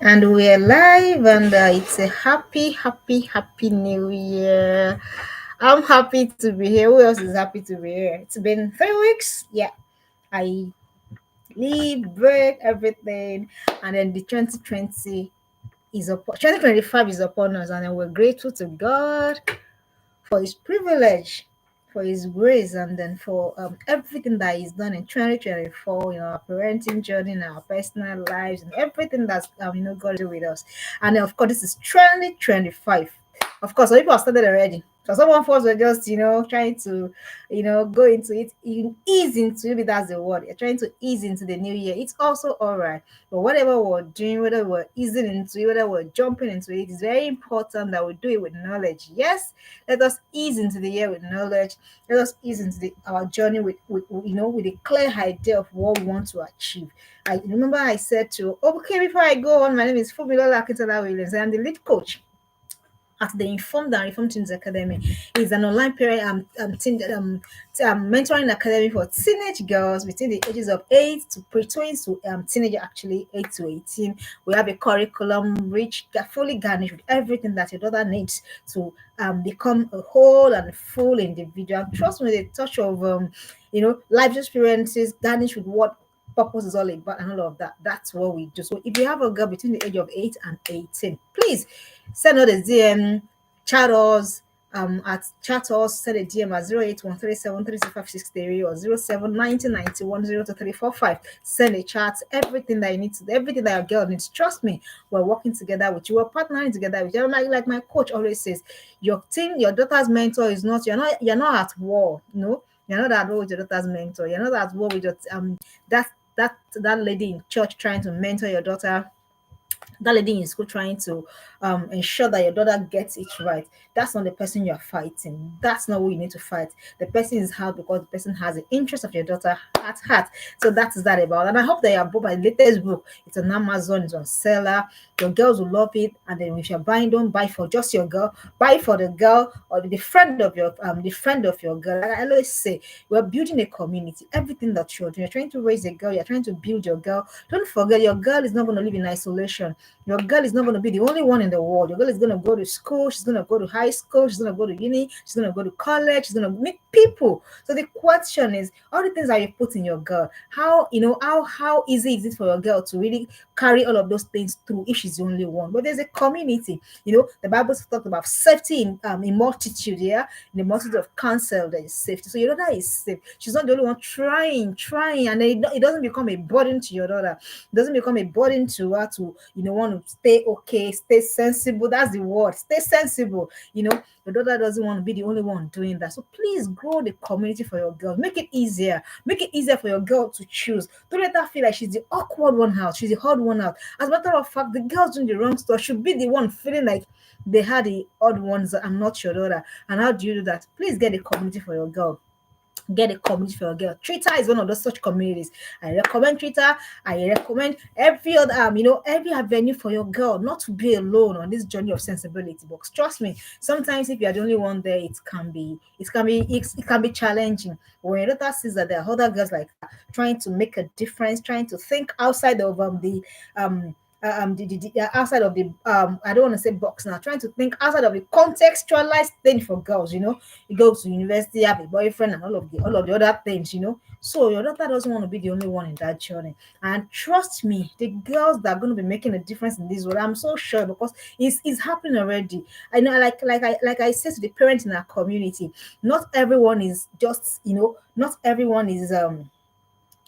And we're live, and it's a happy new year. I'm happy to be here. Who else is happy to be here? It's been 3 weeks. Yeah, I leave, break, everything, and then the 2020 is upon 2025 is upon us, and then we're grateful to God for His privilege, for His grace, and then for everything that He's done in 2024, our parenting journey, in our personal lives, and everything that's God do with us. And then, of course, this is 2025. Of course, some people have started already. So some of us were just, trying to, go into it, ease into, maybe that's the word. You're trying to ease into the new year. It's also all right. But whatever we're doing, whether we're easing into it, whether we're jumping into it, it's very important that we do it with knowledge. Yes, let us ease into the year with knowledge. Let us ease into our journey with a clear idea of what we want to achieve. I remember I said to, okay, before I go on, my name is Fumilola Akintola Williams. I am the lead coach at the Informed and Reformed Teens Academy. It's an online parent mentoring academy for teenage girls between the ages of 8 to pre-tweens to teenager, actually 8 to 18. We have a curriculum rich, fully garnished with everything that your daughter needs to become a whole and full individual. Trust me, the touch of life experiences garnished with what purpose is all about and all of that. That's what we do. So if you have a girl between the age of 8 and 18, please send us a DM, chat us chat us, send a DM at 08137365630 or 0790910235. Send a chat, everything that you need to, everything that your girl needs. Trust me, we're working together with you, we're partnering together with you. Like my coach always says, your team, your daughter's mentor is not, you're not at war, you're not at war with your daughter's mentor, you're not at war with your that lady in church trying to mentor your daughter, that lady in school trying to ensure that your daughter gets it right. That's not the person you're fighting. That's not who you need to fight. The person is hard because the person has the interest of your daughter at heart. So that is that about. And I hope that you have bought my latest book. It's on Amazon, it's on seller. Your girls will love it. And then if you're buying, don't buy for just your girl. Buy for the girl or the friend of your girl. Like I always say, we're building a community. Everything that you're doing, you're trying to raise a girl, you're trying to build your girl. Don't forget, your girl is not going to live in isolation. Your girl is not going to be the only one in the world. Your girl is going to go to school. She's going to go to high school. She's going to go to uni. She's going to go to college. She's going to meet people. So the question is, all the things that you put in your girl, how easy is it for your girl to really carry all of those things through if she's the only one? But there's a community. The Bible talks about safety in multitude. Yeah, in the multitude of counsel there is safety. So your daughter is safe. She's not the only one trying, and then it doesn't become a burden to your daughter. It doesn't become a burden to her to want to stay okay, stay sensible. That's the word. Stay sensible. Your daughter doesn't want to be the only one doing that. So please grow the community for your girl. Make it easier. Make it easier for your girl to choose. Don't let her feel like she's the awkward one out. She's the odd one out. As a matter of fact, the girls doing the wrong stuff should be the one feeling like they had the odd ones that are not your daughter. And how do you do that? Please get a community for your girl. Get a community for your girl. Twitter is one of those such communities. I recommend Twitter. I recommend every other every avenue for your girl not to be alone on this journey of sensibility. But trust me, sometimes if you're the only one there, it can be challenging. When your daughter sees that there are other girls like her trying to make a difference, trying to think outside of outside of the I don't want to say box now, trying to think outside of the contextualized thing for girls. You go to university, have a boyfriend, and all of the other things. So your daughter doesn't want to be the only one in that journey. And trust me, the girls that are going to be making a difference in this world, I'm so sure, because it's happening already. I know, like I said to the parents in our community, not everyone is just not everyone is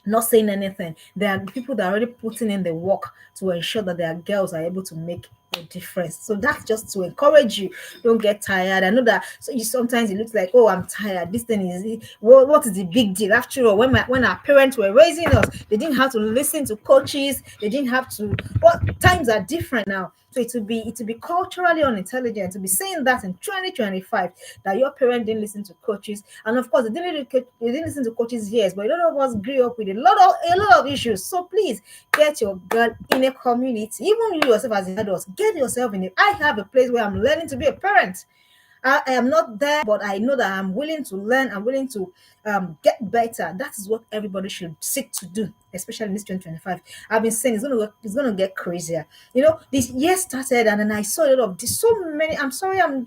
not saying anything. There are people that are already putting in the work to ensure that their girls are able to make a difference. So that's just to encourage you. Don't get tired. I know that so you sometimes it looks like, oh, I'm tired. This thing is what is the big deal? After all, when our parents were raising us, they didn't have to listen to coaches, they didn't have to times are different now. So it will be culturally unintelligent to be saying that in 2025 that your parent didn't listen to coaches. And of course they didn't listen to coaches, yes, but a lot of us grew up with a lot of issues. So please get your girl in a community. Even you yourself as an adult, get yourself in it. I have a place where I'm learning to be a parent. I am not there, but I know that I'm willing to learn. I'm willing to get better. That is what everybody should seek to do, especially in this 2025. I've been saying it's gonna get crazier. This year started, and then I saw a lot of this. So many. I'm sorry, I'm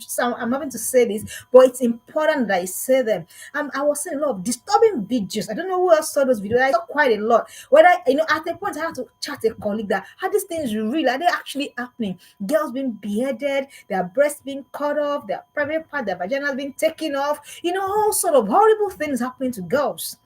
having to say this, but it's important that I say them. I was seeing a lot of disturbing videos. I don't know who else saw those videos. I saw quite a lot. Whether at a point I had to chat a colleague that had these things real. Are they actually happening? Girls being beheaded, their breasts being cut off, their private part, their vagina being taken off. All sort of horrible things happening to girls.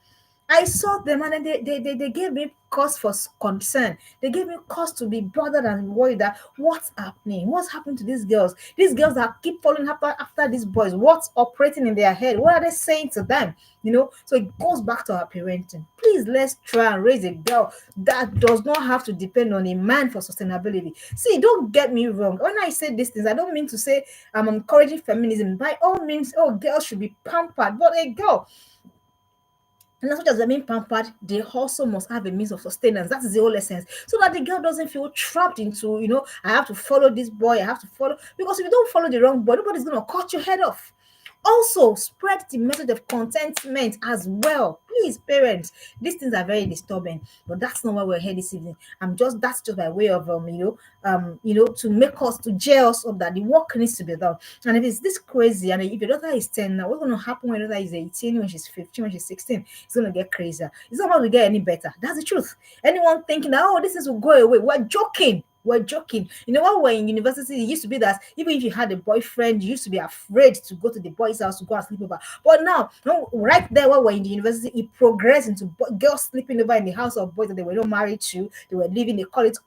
I saw them, and then they gave me cause for concern. They gave me cause to be bothered and worried that what's happening? What's happening to these girls? These girls that keep falling after these boys. What's operating in their head? What are they saying to them? So it goes back to our parenting. Please, let's try and raise a girl that does not have to depend on a man for sustainability. See, don't get me wrong. When I say these things, I don't mean to say I'm encouraging feminism. By all means, girls should be pampered. But a girl, and as much as they're being pampered, they also must have a means of sustenance. That is the whole essence. So that the girl doesn't feel trapped into, I have to follow this boy, I have to follow. Because if you don't follow the wrong boy, nobody's going to cut your head off. Also, spread the message of contentment as well. Please, parents, these things are very disturbing, but that's not why we're here this evening. That's just by way of to make us to jail us up that the work needs to be done. And if it's this crazy, and if your daughter is 10 now, what's gonna happen when your daughter is 18, when she's 15, when she's 16? It's gonna get crazier. It's not going to get any better. That's the truth. Anyone thinking that this is will go away, we're joking. We're joking. When we're in university, it used to be that even if you had a boyfriend, you used to be afraid to go to the boy's house to go and sleep over. But now, right there, while we're in the university, it progressed into girls sleeping over in the house of boys that they were not married to. They were living. They call it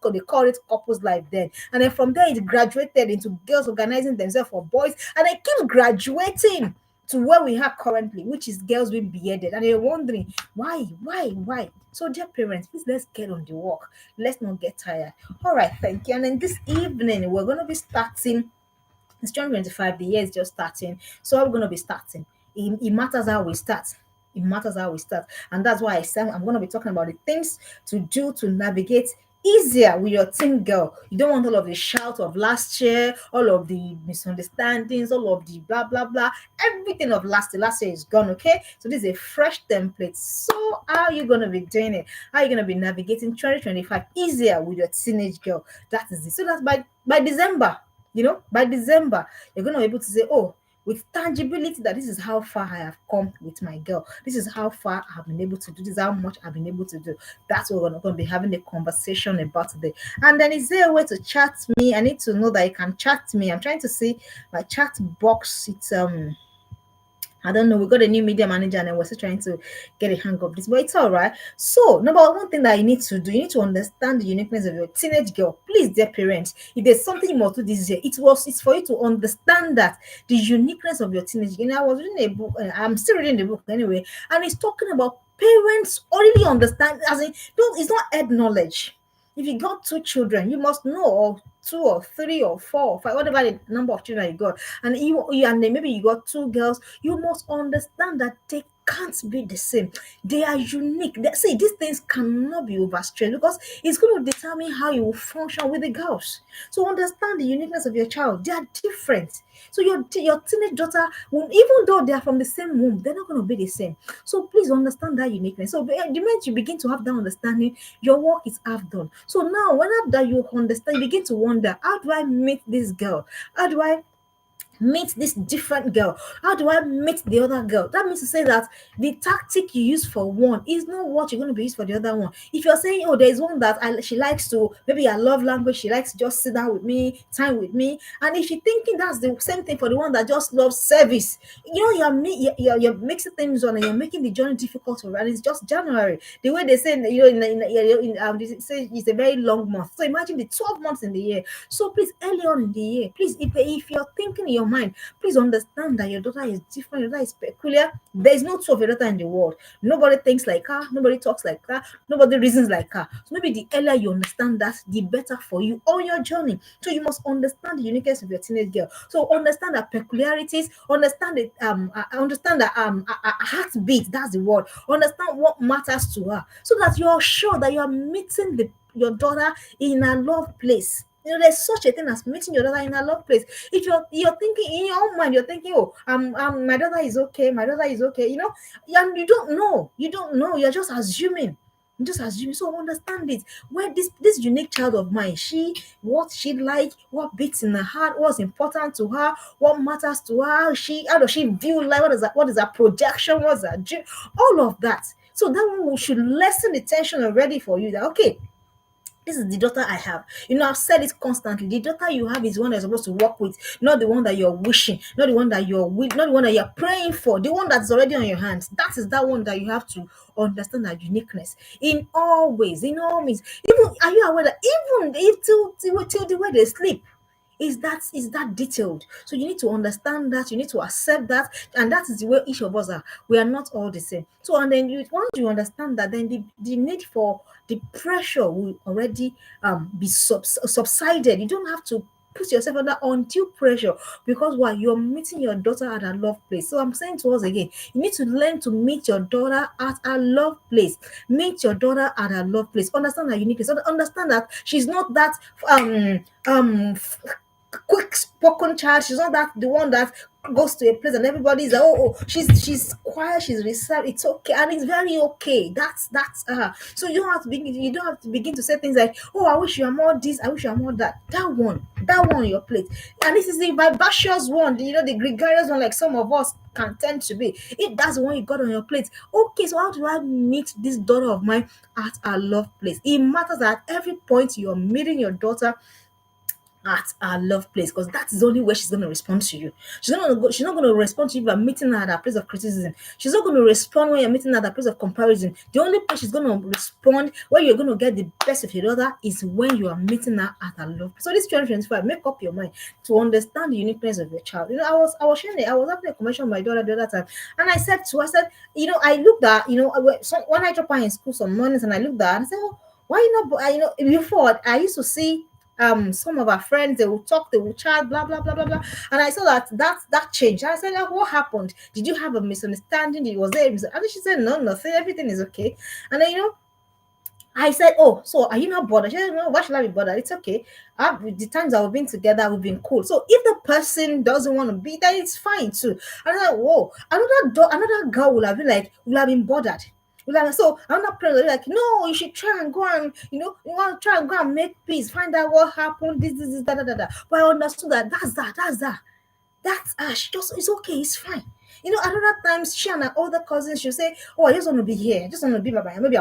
couples life then. And then from there, it graduated into girls organizing themselves for boys, and it keeps graduating to where we are currently, which is girls being beheaded. And you're wondering why. So, dear parents, please, let's get on the work. Let's not get tired. All right, thank you. And then this evening, we're going to be starting. It's 2025, the year is just starting. So, we're going to be starting. It matters how we start. It matters how we start. And that's why I said I'm going to be talking about the things to do to navigate easier with your teen girl. You don't want all of the shout of last year, all of the misunderstandings, all of the blah blah blah. Everything of last year. Last year is gone, okay? So this is a fresh template. So how are you gonna be doing it? How are you gonna be navigating 2025 easier with your teenage girl? That is it. So that's by December, by December, you're gonna be able to say, oh, with tangibility, that this is how far I have come with my girl. This is how far I've been able to do. This is how much I've been able to do. That's what we're going to be having a conversation about today. And then, is there a way to chat me? I need to know that you can chat me. I'm trying to see my chat box. It's I don't know. We got a new media manager, and then we're still trying to get a hang of this, but it's all right. So, number one thing that you need to do, you need to understand the uniqueness of your teenage girl. Please, dear parents, if there's something you must do this year, it's for you to understand that the uniqueness of your teenage. I was reading a book. I'm still reading the book anyway, and it's talking about parents already understand. As in, don't, it's not head knowledge. If you got two children, you must know, or two or three or four or five, whatever the number of children you got, and and then maybe you got two girls, you must understand that they can't be the same. They are unique. See, these things cannot be overstressed because it's going to determine how you will function with the girls. So understand the uniqueness of your child. They are different. So your teenage daughter, even though they are from the same womb, they're not going to be the same. So please understand that uniqueness. So the moment you begin to have that understanding, your work is half done. So now, whenever you understand, you begin to wonder, how do I meet this girl? How do I meet this different girl? How do I meet the other girl? That means to say that the tactic you use for one is not what you're going to be used for the other one. If you're saying, oh, there's one that she likes to, maybe I love language, she likes to just sit down with me, time with me, and if you're thinking that's the same thing for the one that just loves service, you're mixing things on, and you're making the journey difficult for her. And it's just January. The way they say, they say it's a very long month. So imagine the 12 months in the year. So please, early on in the year, please, if you're thinking in your mind, please understand that your daughter is different, your daughter is peculiar. There is no two of your daughter in the world. Nobody thinks like her, nobody talks like her, nobody reasons like her. So maybe the earlier you understand that, the better for you on your journey. So you must understand the uniqueness of your teenage girl. So understand her peculiarities, understand it, understand that heartbeat, that's the word. Understand what matters to her, so that you're sure that you are meeting your daughter in a love place. There's such a thing as meeting your daughter in a love place. If you're thinking in your own mind, you're thinking, oh, my daughter is okay, my daughter is okay, and you don't know, you're just assuming. Just assuming. So understand it. Where this unique child of mine, what she like, what beats in her heart, what's important to her, what matters to her, how does she view life, what is her projection, what's her dream, all of that. So that one should lessen the tension already for you. That okay, this is the daughter I have. I've said it constantly. The daughter you have is the one that's supposed to work with, not the one that you're wishing, not the one that you're with, not the one that you're praying for, the one that's already on your hands. That is that one that you have to understand that uniqueness in all ways, in all means. Even are you aware that even if till the way they sleep, is that detailed. So you need to understand that, you need to accept that, and that is the way each of us are. We are not all the same. So and then once you understand that, then the need for the pressure will already be subsided. You don't have to put yourself under undue pressure, because while you're meeting your daughter at a love place. So I'm saying to us again, you need to learn to meet your daughter at a love place. Meet your daughter at a love place. Understand her uniqueness. Understand that she's not that quick spoken child. She's not that the one that goes to a place and everybody's like, oh, she's quiet, she's reserved. It's okay, and it's very okay. That's so you don't have to begin to say things like, oh, I wish you are more this, I wish you are more that. That one on your plate. And this is the vivacious one, the gregarious one, like some of us can tend to be. If that's the one you got on your plate, okay, so how do I meet this daughter of mine at our love place? It matters at every point you're meeting your daughter at our love place, because that is the only way she's going to respond to you. She's not going to respond to you by meeting her at a place of criticism. She's not going to respond when you're meeting her at a place of comparison. The only place she's going to respond, where you're going to get the best of your daughter, is when you are meeting her at her love place. So this 2025, make up your mind to understand the uniqueness of your child. I was having a conversation with my daughter the other time, and I said, I looked at, when I drop her in school some mornings, and I looked at her and I said, oh, why not? Before I used to see some of our friends, they will talk, they will chat, blah blah blah blah blah, and I saw that changed. And I said, like, what happened? Did you have a misunderstanding? Was there? And then she said, no, nothing, everything is okay. And then I said, oh, so are you not bothered? She said, no, why should I be bothered? It's okay. The times that we've been together, we've been cool. So if the person doesn't want to be, then it's fine too. And I'm like, whoa, another girl will have been bothered. So another person will be like, no, you should try and go and, you want to try and go and make peace, find out what happened, this, da, da, da, da. But I understood that's that. She just, it's okay, it's fine. At other times, she and her other cousins, she'll say, oh, I just want to be here. I just want to be by my, maybe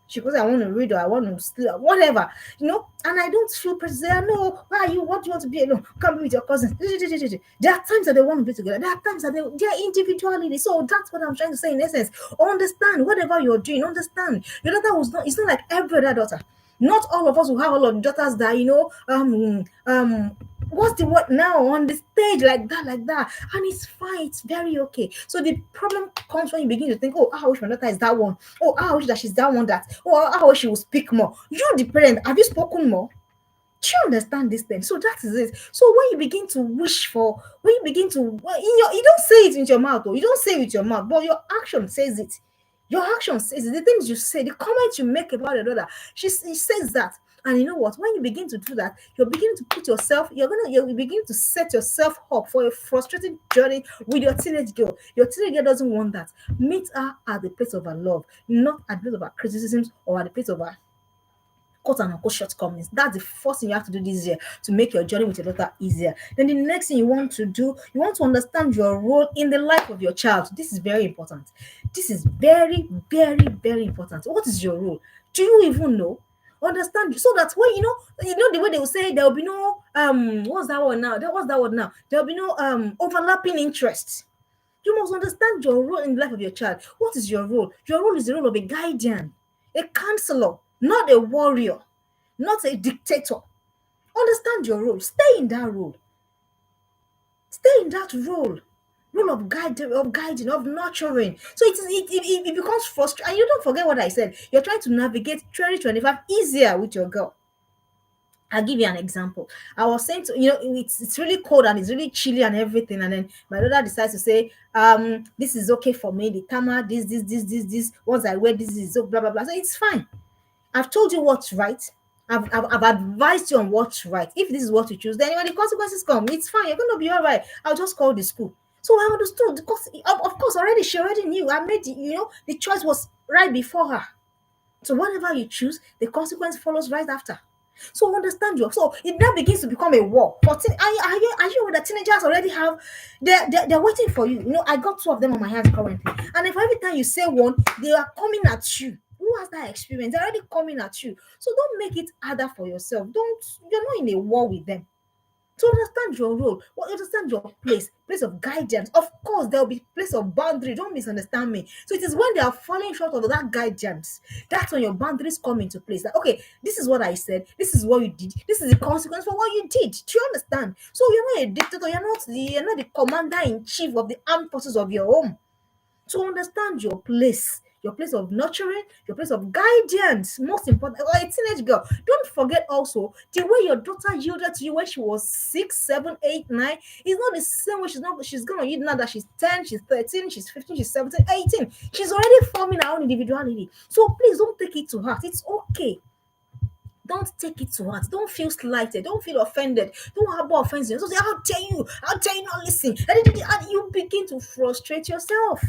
she goes, I want to read, or I want to sleep, or whatever, and I don't feel pressure. Say, no, why are you, what do you want to be alone? Come be with your cousins. There are times that they want to be together. There are times that they're individuality. So that's what I'm trying to say in essence. Understand whatever you're doing, understand. Your daughter it's not like every other daughter. Not all of us will have all of the daughters that, what's the word now on the stage like that, and it's fine, it's very okay. So the problem comes when you begin to think, oh, I wish my daughter is that one, oh, I wish that she's that one, that, oh, I wish she will speak more. You, the parent, have you spoken more? Do you understand this thing? So that is it. So when you begin to wish for, when you begin to, you don't say it with your mouth, or you don't say it with your mouth, but your action says it. Your action says it. The things you say, the comments you make about your daughter, she says that. And you know what? When you begin to do that, you're beginning to put yourself, you're beginning to set yourself up for a frustrating journey with your teenage girl. Your teenage girl doesn't want that. Meet her at the place of her love, not at the place of her criticisms or at the place of her quote and unquote shortcomings. That's the first thing you have to do this year to make your journey with your daughter easier. Then the next thing you want to do, you want to understand your role in the life of your child. This is very important. This is very, very, very important. What is your role? Do you even know? Understand, so that when the way they will say there will be no what's that word now? What's that word now? There will be no overlapping interests. You must understand your role in the life of your child. What is your role? Your role is the role of a guardian, a counselor, not a warrior, not a dictator. Understand your role. Stay in that role. Stay in that role of guiding, of nurturing. So it becomes frustrating. And you don't forget what I said. You're trying to navigate 2025 easier with your girl. I'll give you an example. I was saying it's really cold and it's really chilly and everything, and then my daughter decides to say, this is okay for me. The thermal, this. Once I wear this is so blah blah blah. So it's fine. I've told you what's right. I've advised you on what's right. If this is what you choose, then when the consequences come, it's fine. You're gonna be all right. I'll just call the school. So I understood because of course already she already knew. I made the choice was right before her. So whatever you choose, the consequence follows right after. So understand you. So it now begins to become a war. For are you aware that teenagers already have they're waiting for you? I got two of them on my hands currently. And if every time you say one, they are coming at you. Who has that experience? They're already coming at you. So don't make it harder for yourself. You're not in a war with them. To understand your role, understand your place of guidance. Of course, there will be place of boundary. Don't misunderstand me. So it is when they are falling short of that guidance, that's when your boundaries come into place. Like, okay, this is what I said, this is what you did, this is the consequence for what you did. Do you understand? So you're not a dictator, you're not the commander in chief of the armed forces of your home. To understand your place of nurturing, your place of guidance, most important. Like a teenage girl, don't forget also the way your daughter yielded to you when she was 6, 7, 8, 9 is not the same way she's gonna yield now that she's 10, she's 13, she's 15, she's 17, 18. She's already forming her own individuality. So please don't take it to heart. It's okay. Don't take it to heart. Don't feel slighted. Don't feel offended. Don't harbor offense. So say, how dare you? How dare you not listen? And you begin to frustrate yourself.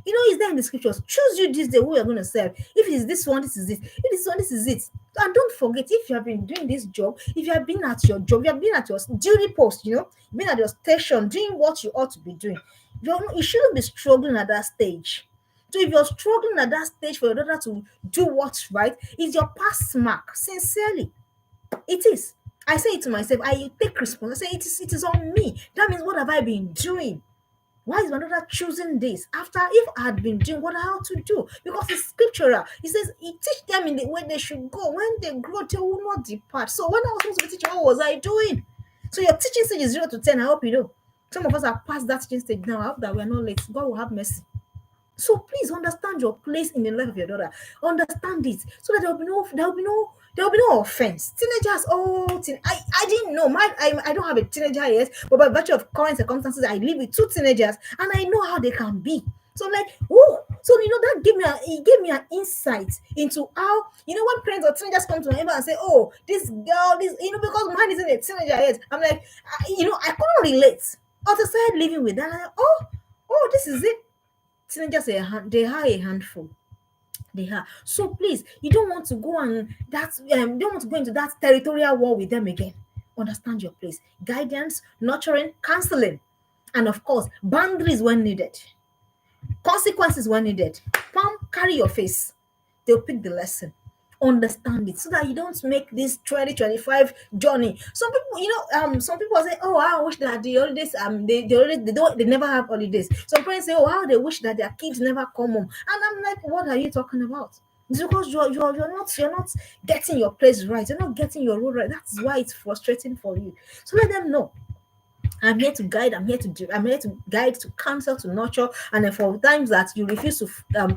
It's there in the scriptures. Choose you this day who you're going to serve. If it's this one, this is it. If this one, this is it. And don't forget, if you have been doing this job, if you have been at your job, you have been at your duty post, been at your station, doing what you ought to be doing, you shouldn't be struggling at that stage. So if you're struggling at that stage for your daughter to do what's right, it's your pass mark. Sincerely, it is. I say it to myself. I take responsibility. I say it is on me. That means what have I been doing? Why is my daughter choosing this after if I had been doing what I had to do? Because it's scriptural. It says it teach them in the way they should go. When they grow, they will not depart. So when I was supposed to be teaching, what was I doing? So your teaching stage is 0 to 10. I hope you know. Some of us are past that teaching stage now. I hope that we're not late. God will have mercy. So please understand your place in the life of your daughter. Understand it so that there will be no offense. Teenagers, I didn't know. I don't have a teenager yet, but by virtue of current circumstances, I live with two teenagers and I know how they can be. So like, so that gave me an insight into how when parents or teenagers come to my neighbor and say, oh, this girl, this because mine isn't a teenager yet. I'm like, I couldn't relate. Until I started living with that. I'm like, oh, this is it. Teenagers they are a handful. They are. So please, you don't want to go and don't want to go into that territorial war with them again. Understand your place. Guidance, nurturing, counseling, and of course, boundaries when needed. Consequences when needed. Palm, carry your face. They'll pick the lesson. Understand it so that you don't make this 2025 journey. Some people say, oh, I wish that the holidays they never have holidays. Some parents say, oh, how they wish that their kids never come home. And I'm like, what are you talking about? It's because you're not getting your place right. You're not getting your role right. That's why it's frustrating for you. So let them know. I'm here to guide. I'm here to guide, to counsel, to nurture. And then for times that you refuse to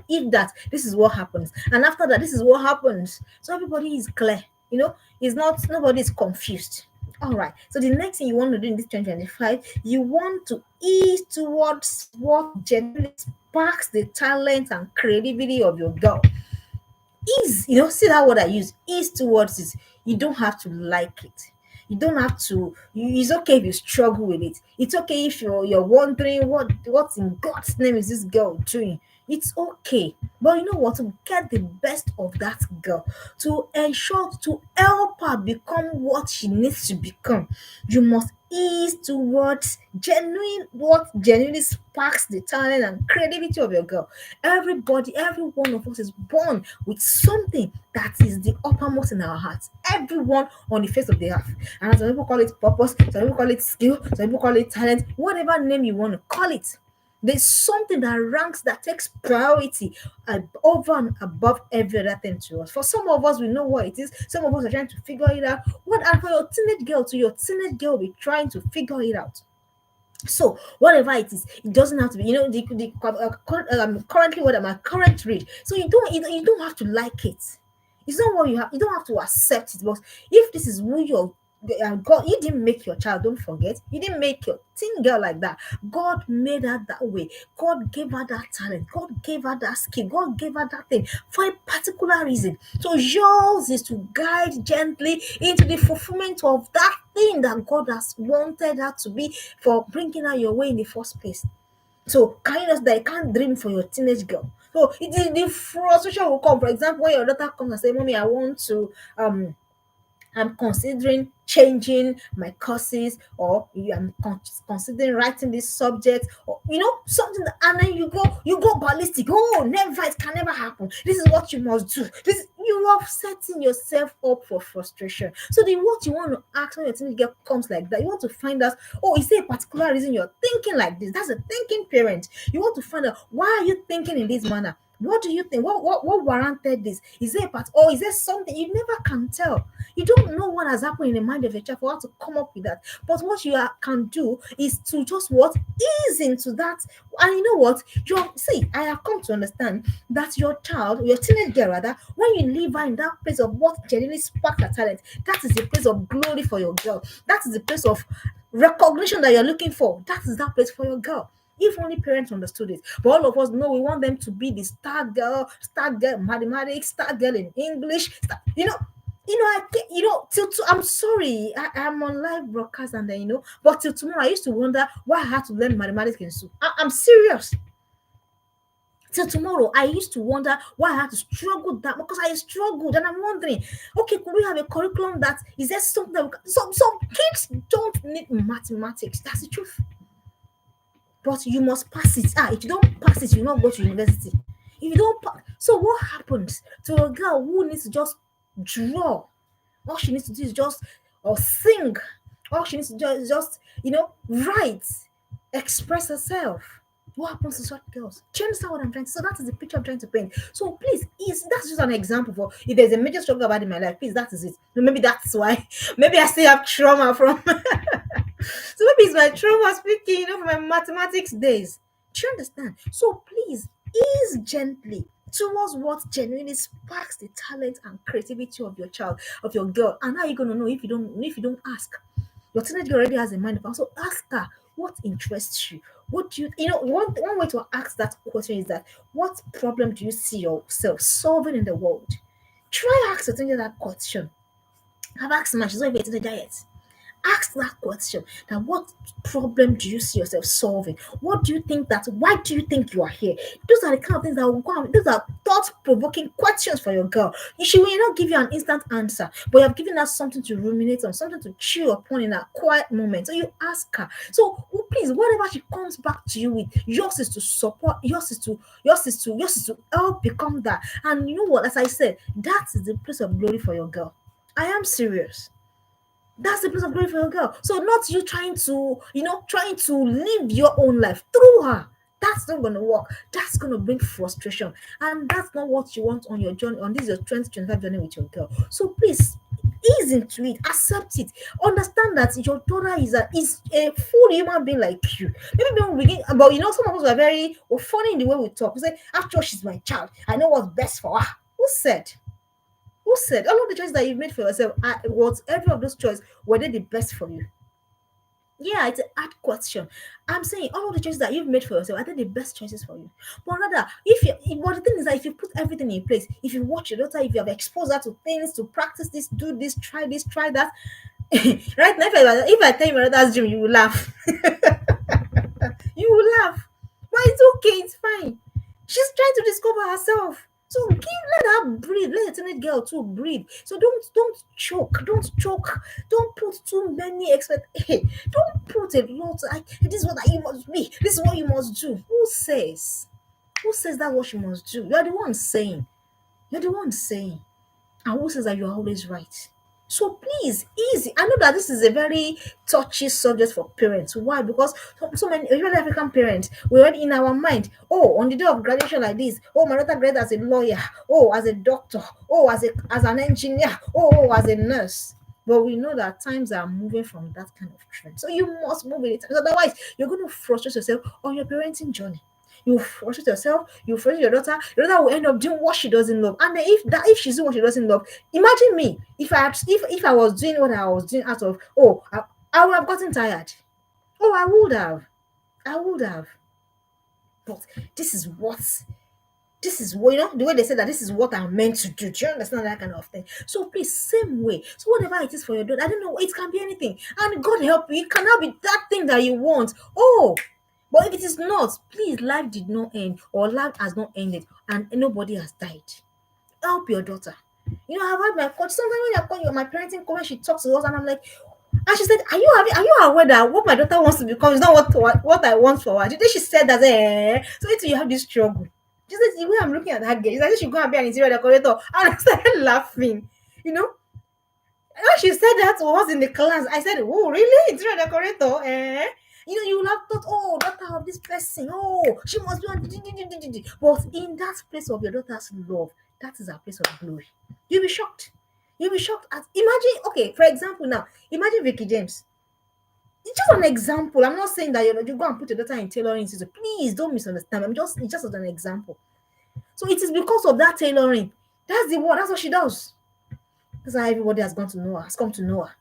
eat that, this is what happens. And after that, this is what happens. So everybody is clear. It's not nobody is confused. All right. So the next thing you want to do in this 2025, you want to ease towards what genuinely sparks the talent and creativity of your girl. Ease, see that word I use, ease towards it. You don't have to like it. You don't have to. It's okay if you struggle with it. It's okay if you're wondering what in God's name is this girl doing. It's okay, but you know what? To get the best of that girl, to ensure to help her become what she needs to become, you must ease towards what genuinely sparks the talent and creativity of your girl. Every one of us is born with something that is the uppermost in our hearts. Everyone on the face of the earth. And some people call it purpose, some people call it skill, some people call it talent, whatever name you want to call it. There's something that takes priority over and above every other thing to us. For some of us, we know what it is. Some of us are trying to figure it out. And for your teenage girl will be trying to figure it out. So whatever it is, it doesn't have to be, currently what am I current read. So you don't have to like it. It's not what you have. You don't have to accept it. But if this is who you're God, you didn't make your child, don't forget, you didn't make your teen girl like that. God made her that way. God gave her that talent. God gave her that skill. God gave her that thing for a particular reason. So yours is to guide gently into the fulfillment of that thing that God has wanted her to be, for bringing her your way in the first place. So kindness that you can't dream for your teenage girl. So it is the frustration will come. For example, when your daughter comes and say, "Mommy, I want to I'm considering changing my courses, or I'm considering writing this subject, or something and then you go ballistic. Oh, never, it can never happen. This is what you must do. This You are setting yourself up for frustration. So the what you want to ask when your teenage girl comes like that, you want to find out, oh, is there a particular reason you're thinking like this? That's a thinking parent. You want to find out, why are you thinking in this manner? What do you think? What warranted this? Is there a part, or is there something you never can tell? You don't know what has happened in the mind of a child for her to come up with that. But what can do is to just ease into that. And you know what? I have come to understand that your child, your teenage girl rather, when you leave her in that place of what genuinely sparks her talent, that is the place of glory for your girl. That is the place of recognition that you're looking for. That is that place for your girl. If only parents understood it. But all of us know we want them to be the star girl in mathematics, star girl in English. I think, I'm sorry, I'm on live broadcast, and then, but till tomorrow, I used to wonder why I had to learn mathematics in school. I'm serious. Till tomorrow, I used to wonder why I had to struggle that, because I struggled, and I'm wondering, okay, could we have a curriculum that is there something that some kids don't need mathematics. That's the truth. But you must pass it. If you don't pass it, you will not go to university. If you don't pass, so what happens to a girl who needs to just draw? All she needs to do is just or sing. All she needs to do is just write, express herself. What happens to such girls? Do you understand what I'm trying to? So that is the picture I'm trying to paint. So please, that's just an example for if there's a major struggle about in my life. Please, that is it. Maybe that's why. Maybe I still have trauma from. So maybe it's my trauma speaking, from my mathematics days. Do you understand? So please, ease gently towards what genuinely sparks the talent and creativity of your child, of your girl. And how are you gonna know if you don't ask? Your teenage girl already has a mind of her. So ask her what interests you. What do one way to ask that question is that, what problem do you see yourself solving in the world? Try ask your teenager that question. I've asked my, she's not even a teenager yet. Ask that question, that what problem do you see yourself solving? What do you think that why do you think you are here? Those are the kind of things that will come. Those are thought-provoking questions for your girl. She will not give you an instant answer, but you have given her something to ruminate on, something to chew upon in a quiet moment. So you ask her. So please, whatever she comes back to you with, yours is to support, yours is to help become that. And you know what? As I said, that is the place of glory for your girl. I am serious. That's the place of glory for your girl. So not you trying to live your own life through her. That's not gonna work. That's gonna bring frustration. And that's not what you want on your journey, on this your 2025 journey with your girl. So please ease into it, accept it, understand that your daughter is a full human being like you. Maybe when we begin, but some of us are very funny in the way we talk. We say, after all, she's my child. I know what's best for her. Who said? Who said all of the choices that you've made for yourself? Was every of those choices, were they the best for you? Yeah, it's an hard question. I'm saying all of the choices that you've made for yourself, are they the best choices for you? But rather, but the thing is that if you put everything in place, if you watch your daughter, if you have exposed her to things, to practice this, try that. Right now, if I tell you my daughter's dream, you will laugh. You will laugh. But it's okay, it's fine. She's trying to discover herself. So let her breathe. Let the teenage girl too breathe. So don't choke. Don't choke. Don't put too many Hey, don't put a lot. This is what you must be. This is what you must do. Who says? Who says that what you must do? You're the one saying. You're the one saying. And who says that you're always right? So please, easy. I know that this is a very touchy subject for parents. Why? Because so many, especially African parents, we already in our mind, oh, on the day of graduation like this, oh, my daughter graduated as a lawyer, oh, as a doctor, oh, as an engineer, oh, as a nurse. But we know that times are moving from that kind of trend. So you must move with it. Otherwise, you're going to frustrate yourself on your parenting journey. You frustrate yourself, you frustrate your daughter will end up doing what she doesn't love. And then if she's doing what she doesn't love, imagine me if I was doing what I was doing out of I would have gotten tired. Oh, I would have. I would have. But this is what this is what the way they say that this is what I'm meant to do. Do you understand that kind of thing? So please, same way. So whatever it is for your daughter, I don't know, it can be anything. And God help you, it cannot be that thing that you want. Oh, but if it is not, please, life did not end or life has not ended and nobody has died. Help your daughter. I've had my coach. Sometimes when I call you my parenting coach, she talks to us, and I'm like, and she said, Are you aware that what my daughter wants to become is not what I want for her?" Today she said that, so it's you have this struggle. She said, the way I'm looking at that girl, she's like, she go and be an interior decorator. And I started laughing. You know, when she said that to us in the class, I said, "Oh, really? Interior decorator? Eh?" You will have thought, "Oh, daughter of this person, oh, she must be on." But in that place of your daughter's love, that is her place of glory. You'll be shocked. You'll be shocked at imagine, okay, for example, now imagine Vicky James. It's just an example. I'm not saying that you go and put your daughter in tailoring institute. Please don't misunderstand. It's just as an example. So it is because of that tailoring. That's the word. That's what she does. That's how everybody has come to know her.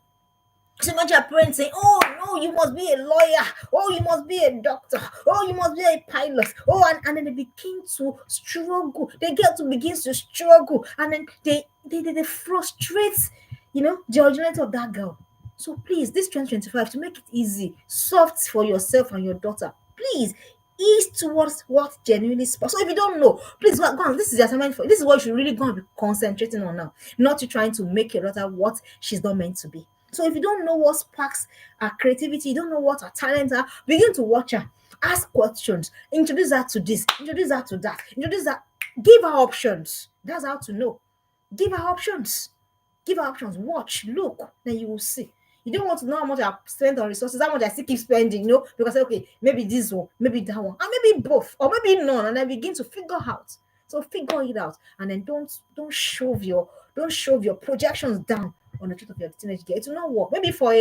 So imagine your parents saying, "Oh no, you must be a lawyer. Oh, you must be a doctor. Oh, you must be a pilot." Oh, and then they begin to struggle. They get to begin to struggle, and then they frustrate, the originator of that girl. So please, this 2025, to make it easy, soft for yourself and your daughter, please ease towards what genuinely sparks. So if you don't know, please go on. This is the assignment for. This is what you should really go and be concentrating on now, not you trying to make your daughter what she's not meant to be. So if you don't know what sparks her creativity, you don't know what her talents are, begin to watch her, ask questions, introduce her to this, introduce her to that, introduce her, give her options. That's how to know. Give her options. Give her options. Watch, look, then you will see. You don't want to know how much I spent on resources, how much I still keep spending, because okay, maybe this one, maybe that one, and maybe both, or maybe none, and then begin to figure out. So figure it out, and then don't shove your projections down on the truth of your teenage girl. It will not work. Maybe for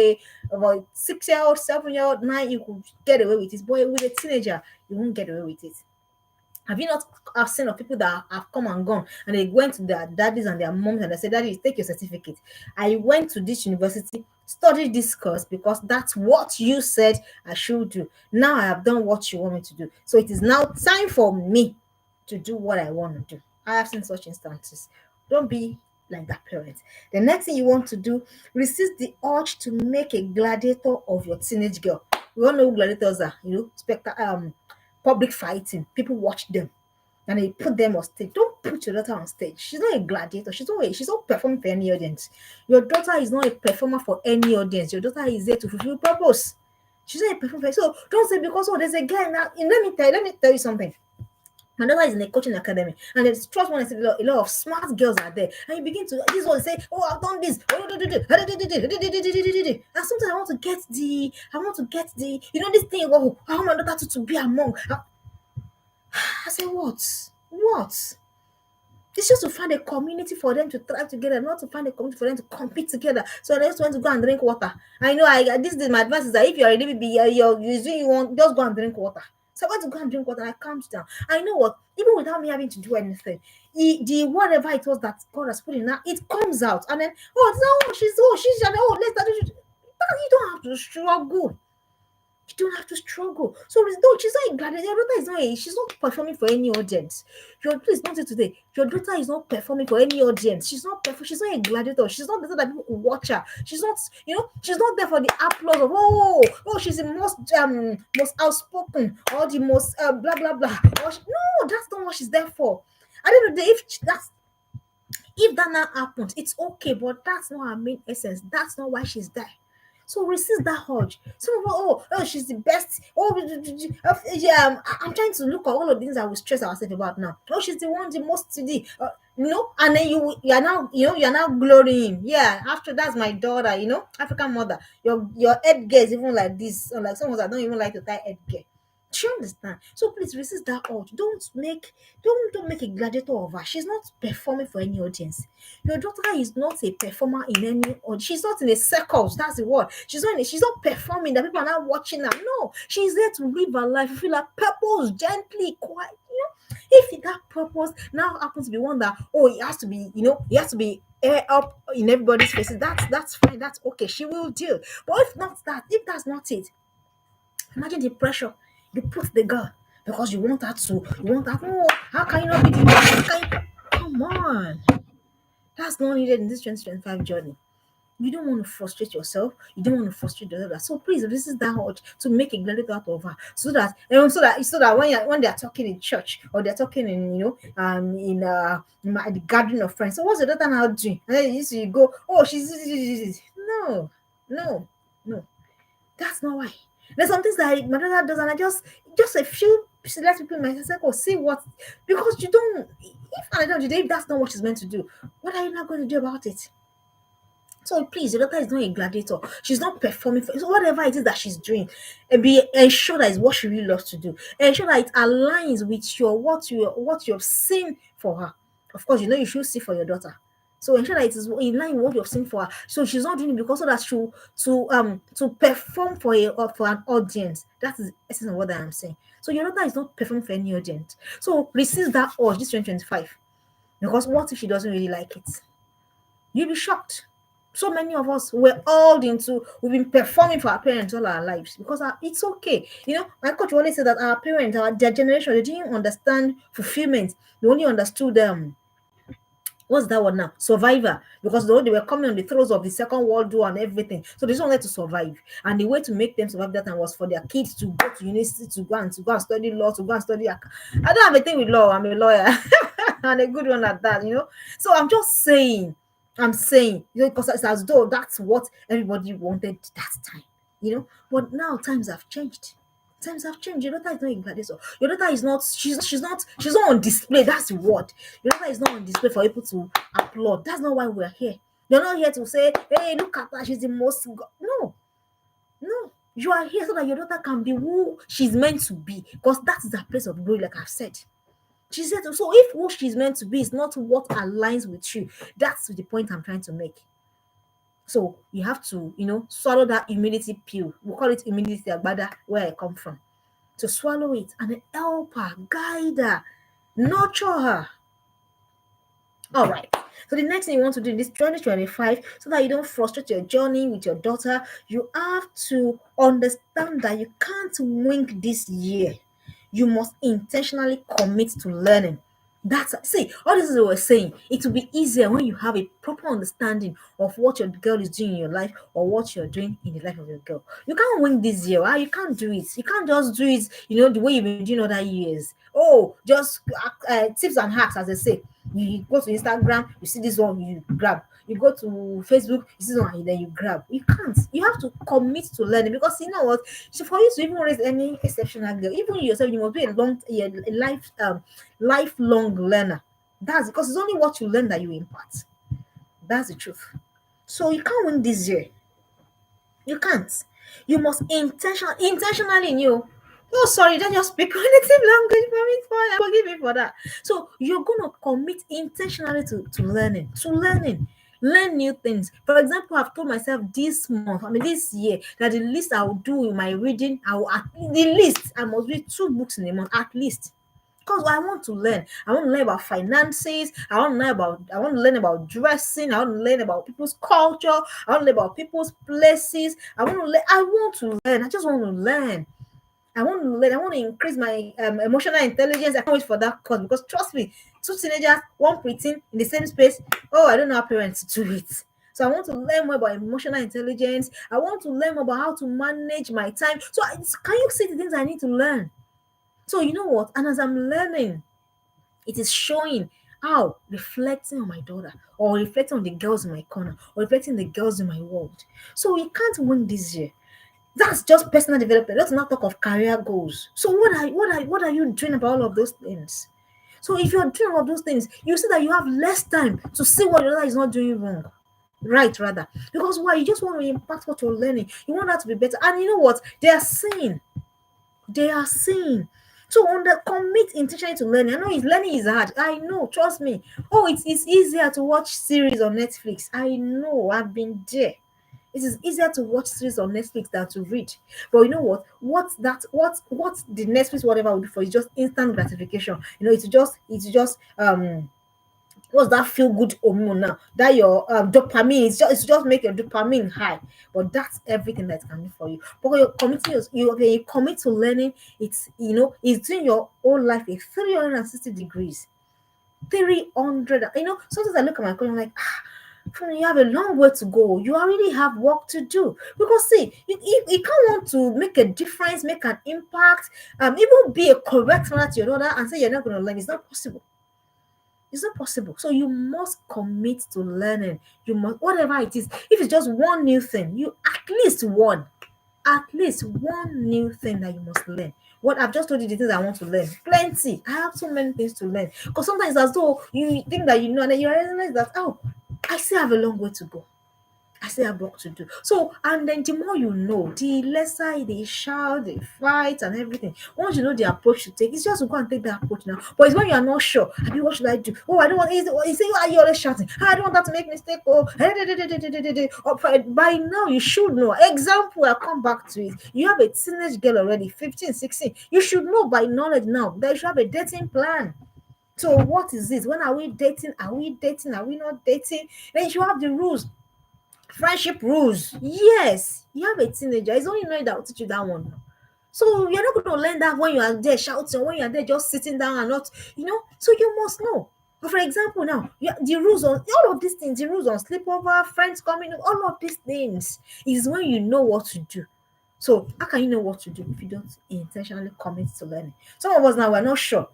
about 6-year-old, 7-year-old, 9, you could get away with it, but with a teenager, you won't get away with it. Have you not have seen of people that have come and gone and they went to their daddies and their moms and they said, "Daddy, take your certificate. I went to this university, studied this course because that's what you said I should do. Now I have done what you want me to do. So it is now time for me to do what I want to do." I have seen such instances. Don't be like that parent. The next thing you want to do, resist the urge to make a gladiator of your teenage girl. We all know who gladiators are, public fighting. People watch them and they put them on stage. Don't put your daughter on stage. She's not a gladiator. She's not performing for any audience. Your daughter is not a performer for any audience. Your daughter is there to fulfill purpose. She's not a performer. So don't say because there's a guy now. Let me tell you something. My daughter is in a coaching academy, and there's trust one. A lot of smart girls are there, and you begin to this one say, "Oh, I've done this." And sometimes I want to get this thing. Oh, I want my daughter to be among. I say, what? It's just to find a community for them to thrive together, not to find a community for them to compete together. So I just want to go and drink water. I know this is my advice is that if you're already you want just go and drink water. So I want to go and drink water. I calmed down. I know what, even without me having to do anything, the whatever it was that God has put in her, it comes out. And then she's let's start. You don't have to struggle. You don't have to struggle. So no, she's not a gladiator. Your daughter is not she's not performing for any audience. Please not it today. Your daughter is not performing for any audience. She's not a gladiator. She's not there that people watch her. She's not, she's not there for the applause of she's the most outspoken or the most blah blah blah. No, that's not what she's there for. I don't know if that now happens, it's okay, but that's not her main essence. That's not why she's there. So resist that urge. Some people, she's the best. Yeah, I'm trying to look at all of the things that we stress ourselves about now. Oh, she's the one, the most today. And then you are now glorying. Yeah, after that's my daughter, African mother. Your head gear is even like this. Or like someone that don't even like to tie head gear. Do you understand? So please resist that urge. Don't make a gladiator of her. She's not performing for any audience. Your daughter is not a performer in any audience. She's not in a circus. That's the word. She's not performing that people are not watching her. No, she's there to live her life, feel her purpose gently, quiet. If that purpose now happens to be one that, oh, it has to be air up in everybody's faces, that's fine, that's okay, she will deal. But if that's not it, imagine the pressure you put the girl because you want her. Oh, how can you not be the how can you, come on, that's not needed in this 2025 journey. You don't want to frustrate yourself. You don't want to frustrate the other. So please, this is that hard to make a gladiator out of her, so that when they're talking in church or they're talking in the gathering of friends. So what's the daughter now doing? And then you go, oh, she's no, no, no. That's not why. There's some things that my daughter does, and I just a few select people in my circle see what, because you don't. If at the end of the day, if that's not what she's meant to do, what are you not going to do about it? So please, your daughter is not a gladiator. She's not performing for so whatever it is that she's doing. And be ensure that is what she really loves to do. Ensure that it aligns with what you've seen for her. Of course, you should see for your daughter. So ensure that it is in line with what you've seen for her. So she's not doing it because so that to perform for an audience. That is the essence of what I am saying. So your daughter is not performing for any audience. So resist that urge this 2025. Because what if she doesn't really like it? You'll be shocked. So many of us we've been performing for our parents all our lives because it's okay. My coach always said that our parents, their generation, they didn't understand fulfillment. They only understood what's that one now? Survivor. Because they were coming on the throes of the Second World War and everything. So they just wanted to survive. And the way to make them survive that time was for their kids to go to university, to go and study law, to go and study. I don't have a thing with law. I'm a lawyer. And a good one at that. So I'm saying, because it's as though that's what everybody wanted that time. But now times have changed. Times have changed. Your daughter is not a gladiator. Your daughter is not. She's not on display. That's the word. Your daughter is not on display for people to applaud. That's not why we're here. You're not here to say, "Hey, look at her. She's the most." No, no. You are here so that your daughter can be who she's meant to be, because that is her place of glory. Like I've said. She said, so if what she's meant to be is not what aligns with you, that's the point I'm trying to make. So you have to, swallow that humility pill. We call it humility agbada, where I come from. To swallow it and then help her, guide her, nurture her. All right. So the next thing you want to do in this 2025, so that you don't frustrate your journey with your daughter, you have to understand that you can't wing this year. You must intentionally commit to learning. All this is what we're saying. It will be easier when you have a proper understanding of what your girl is doing in your life or what you're doing in the life of your girl. You can't win this year. You can't do it. You can't just do it, the way you've been doing other years. Oh, just tips and hacks, as they say. You go to Instagram, you see this one, you grab. You go to Facebook, you see this one, and then you grab. You can't. You have to commit to learning, because you know what? So for you to even raise any exceptional girl, even you yourself, you must be lifelong learner. That's because it's only what you learn that you impart. That's the truth. So you can't win this year. You can't. You must intentionally in you. Oh, sorry, don't just speak native language for me. Forgive me for that. So you're gonna commit intentionally to learning. Learn new things. For example, I've told myself this year, that the least I will do in my reading, the least I must read 2 books in a month at least. Because I want to learn. I want to learn about finances. I want to learn about dressing. I want to learn about people's culture. I want to learn about people's places. I just want to learn. I want to learn. I want to increase my emotional intelligence. I can't wait for that course, because trust me, 2 teenagers, one preteen in the same space. Oh, I don't know how parents do it. So I want to learn more about emotional intelligence. I want to learn more about how to manage my time. So can you see the things I need to learn? So you know what? And as I'm learning, it is showing how reflecting on my daughter, or reflecting on the girls in my corner, or reflecting the girls in my world. So you can't win this year. That's just personal development. Let's not talk of career goals. So what are you doing about all of those things? So if you're doing all of those things, you see that you have less time to see what your other is not doing wrong. Right, rather. Because why? You just want to impact what you're learning. You want that to be better. And you know what? They are seeing They are seeing. So on the commit intentionally to learning. I know it's learning is hard. I know, trust me. Oh, it's easier to watch series on Netflix. I know, I've been there. It is easier to watch series on Netflix than to read. But you know what? What the Netflix whatever will do for you is just instant gratification. You know, it's just what's that feel good hormone now? That your dopamine it's just make your dopamine high. But that's everything that it can do for you. But when you're committing when you commit to learning, it's doing your whole life a 360 degrees. 300, sometimes I look at my coach, I'm like, you have a long way to go. You already have work to do. Because see, you can't want to make a difference, make an impact, even be a correct mother to your daughter and say you're not going to learn. It's not possible. It's not possible. So you must commit to learning. You must, whatever it is, if it's just one new thing, you at least one new thing that you must learn. What I've just told you the things I want to learn. Plenty. I have so many things to learn. Because sometimes as though you think that you know, and then you realize that, oh, I still have a long way to go. I still have work to do. So, and then the more you know, the lesser they shout, they fight, and everything. Once you know the approach to take, it's just to go and take that approach now. But it's when you are not sure. I mean, what should I do? Oh, I don't want. Is it why you always shouting? I don't want that to make mistake. Oh, by now you should know. Example, I come back to it. You have a teenage girl already, 15, 16. You should know by knowledge now that you should have a dating plan. So what is this? When are we dating? Are we dating? Are we not dating? Then you should have the rules. Friendship rules. Yes, you have a teenager. It's only knowing that will teach you that one. So you're not going to learn that when you are there shouting, when you are there just sitting down and not, So you must know. For example, now the rules on all of these things, the rules on sleepover, friends coming, all of these things is when you know what to do. So how can you know what to do if you don't intentionally commit to learning? Some of us now we're not sure.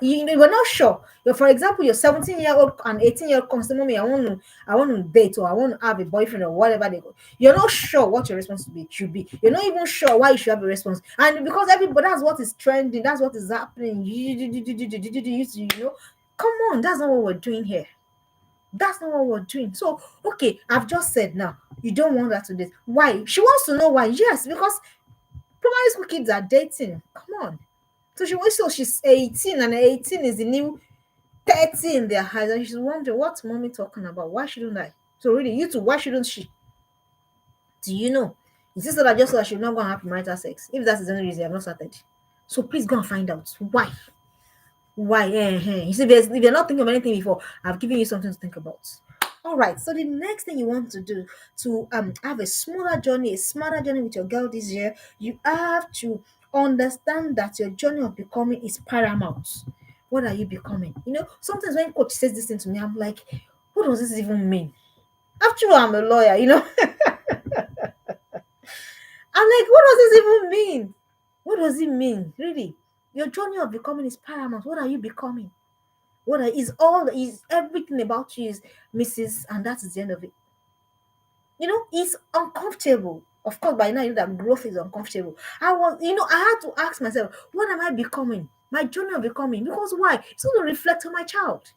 We're not sure. For example, your 17-year-old and 18-year-old comes to mommy, I want to date or I want to have a boyfriend or whatever they go. You're not sure what your response should be. You're not even sure why you should have a response. And because everybody, that's what is trending, that's what is happening. Come on, that's not what we're doing here. That's not what we're doing. So, okay, I've just said now, you don't want that to date. Why? She wants to know why. Yes, because primary school kids are dating. Come on. So she's 18, and 18 is the new 30 in their eyes, and she's wondering what's mommy talking about. Why shouldn't I? So really, you too, why shouldn't she? Do you know? Is this so that just so that she's not going to have marital sex? If that's the only reason I've not started. So please go and find out why. Why? You see, if you're not thinking of anything before, I've given you something to think about. All right. So the next thing you want to do to have a smaller journey, a smarter journey with your girl this year, you have to understand that your journey of becoming is paramount. What are you becoming? Sometimes when coach says this thing to me, I'm like, what does this even mean? After all, I'm a lawyer. I'm like, what does this even mean? What does it mean? Really? Your journey of becoming is paramount. What are you becoming? Is everything about you is Mrs. and that is the end of it. It's uncomfortable. Of course, by now you know that growth is uncomfortable. I had to ask myself, what am I becoming? My journey of becoming. Because why? It's going to reflect on my child.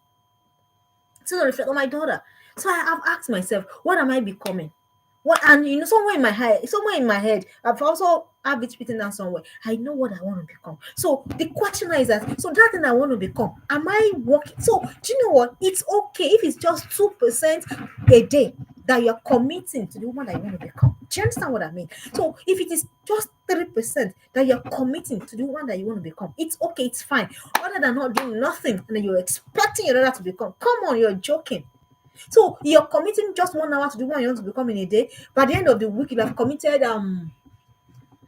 It's going to reflect on my daughter. So I have asked myself, what am I becoming? What and somewhere in my head, I've also have it written down somewhere. I know what I want to become. So the question is that thing I want to become, am I working? So do you know what? It's okay if it's just 2% a day that you're committing to the woman that you want to become. Do you understand what I mean? So if it is just 3% that you're committing to the one that you want to become, it's okay, it's fine. Other than not doing nothing and then you're expecting your daughter to become. Come on, you're joking. So you're committing just 1 hour to do what you want to become in a day. By the end of the week, you have committed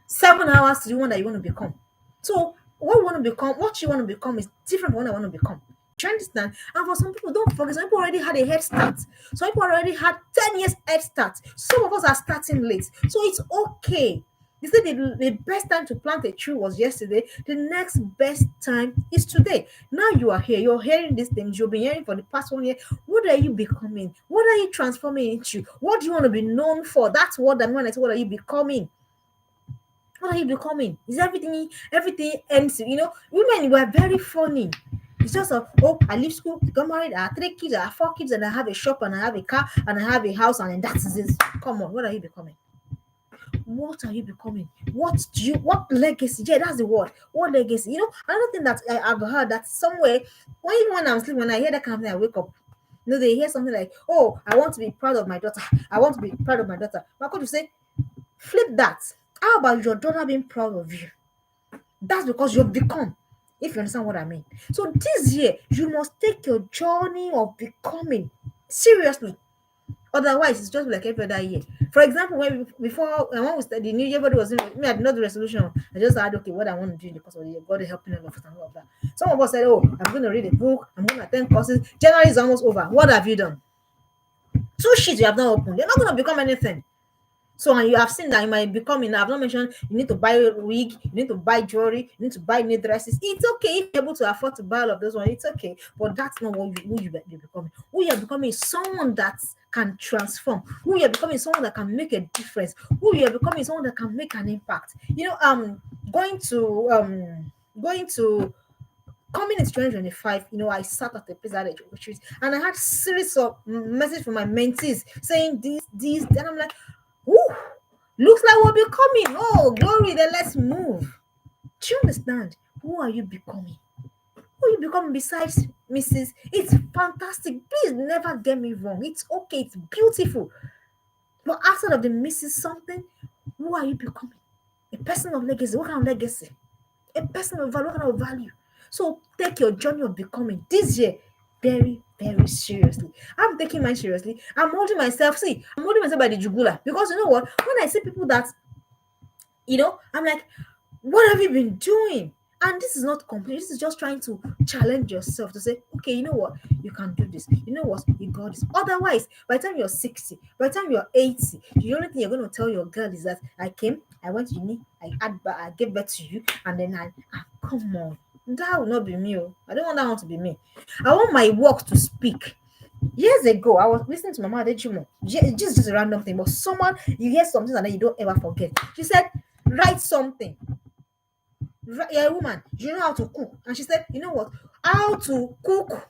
7 hours to do one that you want to become. So what you want to become, what you want to become is different from what I want to become. Do you understand? And for some people, don't forget, some people already had a head start. Some people already had 10 years head start. Some of us are starting late. So it's okay. They said the best time to plant a tree was yesterday. The next best time is today. Now you are here. You're hearing these things. You've been hearing for the past 1 year. What are you becoming? What are you transforming into? What do you want to be known for? That's what I mean when I say what are you becoming? What are you becoming? Is everything ends? Women were very funny. It's just I leave school, got married, I have 3 kids, I have 4 kids, and I have a shop, and I have a car, and I have a house, and then that is it. Come on, what are you becoming? What are you becoming? What legacy? Yeah, that's the word. What legacy? Another thing that I've heard that somewhere, when I'm sleeping, when I hear that kind of thing, I wake up. They hear something like, "Oh, I want to be proud of my daughter. I want to be proud of my daughter." My coach will say, flip that. How about your daughter being proud of you? That's because you've become, if you understand what I mean. So this year, you must take your journey of becoming seriously. Otherwise, it's just like every other year. For example, when we started the new year, everybody was doing me. I did not do resolution. I just had okay, what I want to do in the course of the year. God is helping all of us and all of that. Some of us said, "Oh, I'm going to read a book. I'm going to attend courses." January is almost over. What have you done? Two sheets you have not opened. You're not going to become anything. So, and you have seen that you might become enough. I've not mentioned you need to buy a wig, you need to buy jewelry, you need to buy new dresses. It's okay if you're able to afford to buy all of those ones. It's okay, but that's not who you're becoming. Who you're becoming is someone that can transform. Who you're becoming is someone that can make a difference. Who you're becoming is someone that can make an impact. Going to coming into 2025, I sat at the place at a retreat and I had series of messages from my mentees saying this, and I'm like, ooh, looks like we're becoming. Oh, glory, then let's move. Do you understand? Who are you becoming? Who are you becoming besides Mrs.? It's fantastic. Please never get me wrong. It's okay. It's beautiful. But outside of the Mrs. something, who are you becoming? A person of legacy. What kind of legacy? A person of value. What kind of value? So take your journey of becoming this year very, very seriously. I'm taking mine seriously. I'm holding myself. See, I'm holding myself by the jugular because you know what? When I see people that, I'm like, what have you been doing? And this is not complete. This is just trying to challenge yourself to say, okay, you know what? You can do this. You know what? You got this. Otherwise, by the time you're 60, by the time you're 80, the only thing you're going to tell your girl is that I came, I went to uni, I gave birth to you, and then come on. That will not be me. I don't want that one to be me. I want my work to speak. Years ago, I was listening to Mama Adechimo. Just a random thing, but someone, you hear something and then you don't ever forget. She said, write something. You're a woman, you know how to cook. And she said, you know what? How to cook.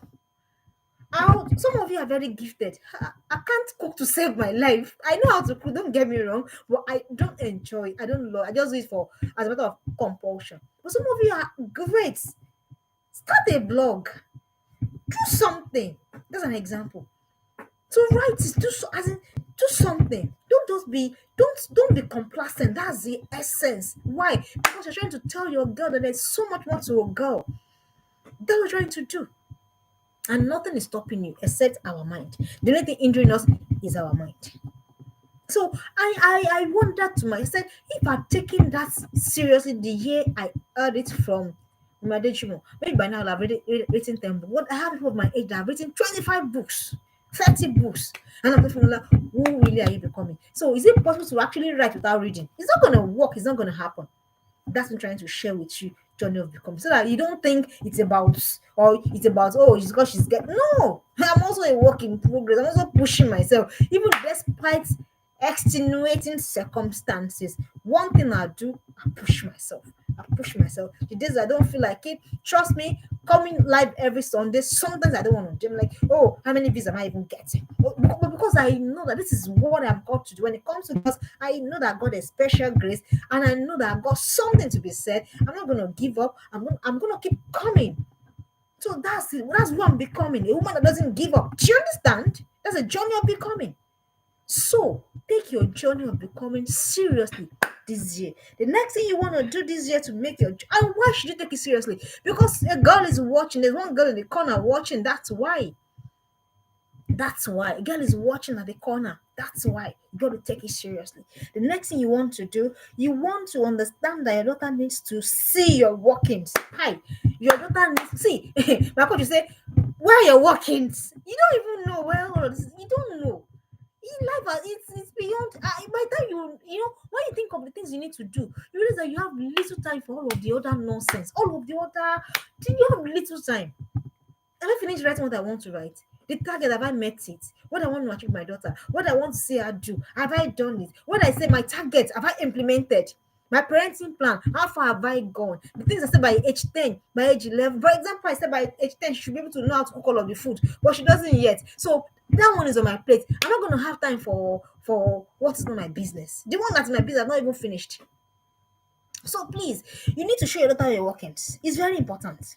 Some of you are very gifted. I can't cook to save my life. I know how to cook, don't get me wrong, but I don't enjoy it. I don't love it. I just do it for as a matter of compulsion. But some of you are great. Start a blog. Do something. That's an example. So write it, do something. Don't be complacent. That's the essence. Why? Because you're trying to tell your girl that there's so much more to a girl. That's what you're trying to do. And nothing is stopping you except our mind. The only thing hindering us is our mind. So I wonder to myself if I've taken that seriously the year I heard it from Madejimo. Maybe by now I've written 10 books. What I have people of my age that have written 25 books, 30 books. And I'm thinking, like, who really are you becoming? So is it possible to actually write without reading? It's not going to work. It's not going to happen. That's what I'm trying to share with you, journey of becoming, so that you don't think it's about oh, it's because she's getting. No, I'm also a work in progress. I'm also pushing myself, even despite extenuating circumstances. One thing I do, I push myself. The days I don't feel like it, trust me, coming live every Sunday, sometimes I don't want to do. I'm like, oh, how many views am I even getting? But because I know that this is what I've got to do. When it comes to us, I know that God has special grace, and I know that I've got something to be said. I'm not going to give up. I'm going to keep coming. So that's it. That's what I'm becoming. A woman that doesn't give up. Do you understand? That's a journey of becoming. So take your journey of becoming seriously this year. The next thing you want to do this year to make and why should you take it seriously? Because a girl is watching. There's one girl in the corner watching. That's why. A girl is watching at the corner. That's why you got to take it seriously. The next thing you want to do, you want to understand that your daughter needs to see your workings. Hi, your daughter needs see. My coach, you say, where are your workings? You don't even know where. You don't know. In life, it's beyond. By the time when you think of the things you need to do, you realize that you have little time for all of the other nonsense, all of the other. You have little time. Have I finished writing what I want to write? The target, have I met it? What I want to achieve my daughter, what I want to see her do, have I done it? What I say my target, have I implemented? My parenting plan, how far have I gone? The things I said by age 10, by age 11. For example, I said by age 10, she should be able to know how to cook all of the food, but she doesn't yet. So That one is on my plate. I'm not going to have time for what is not my business. The one that's my business, I've not even finished. So please, you need to show your daughter your workings. It's very important.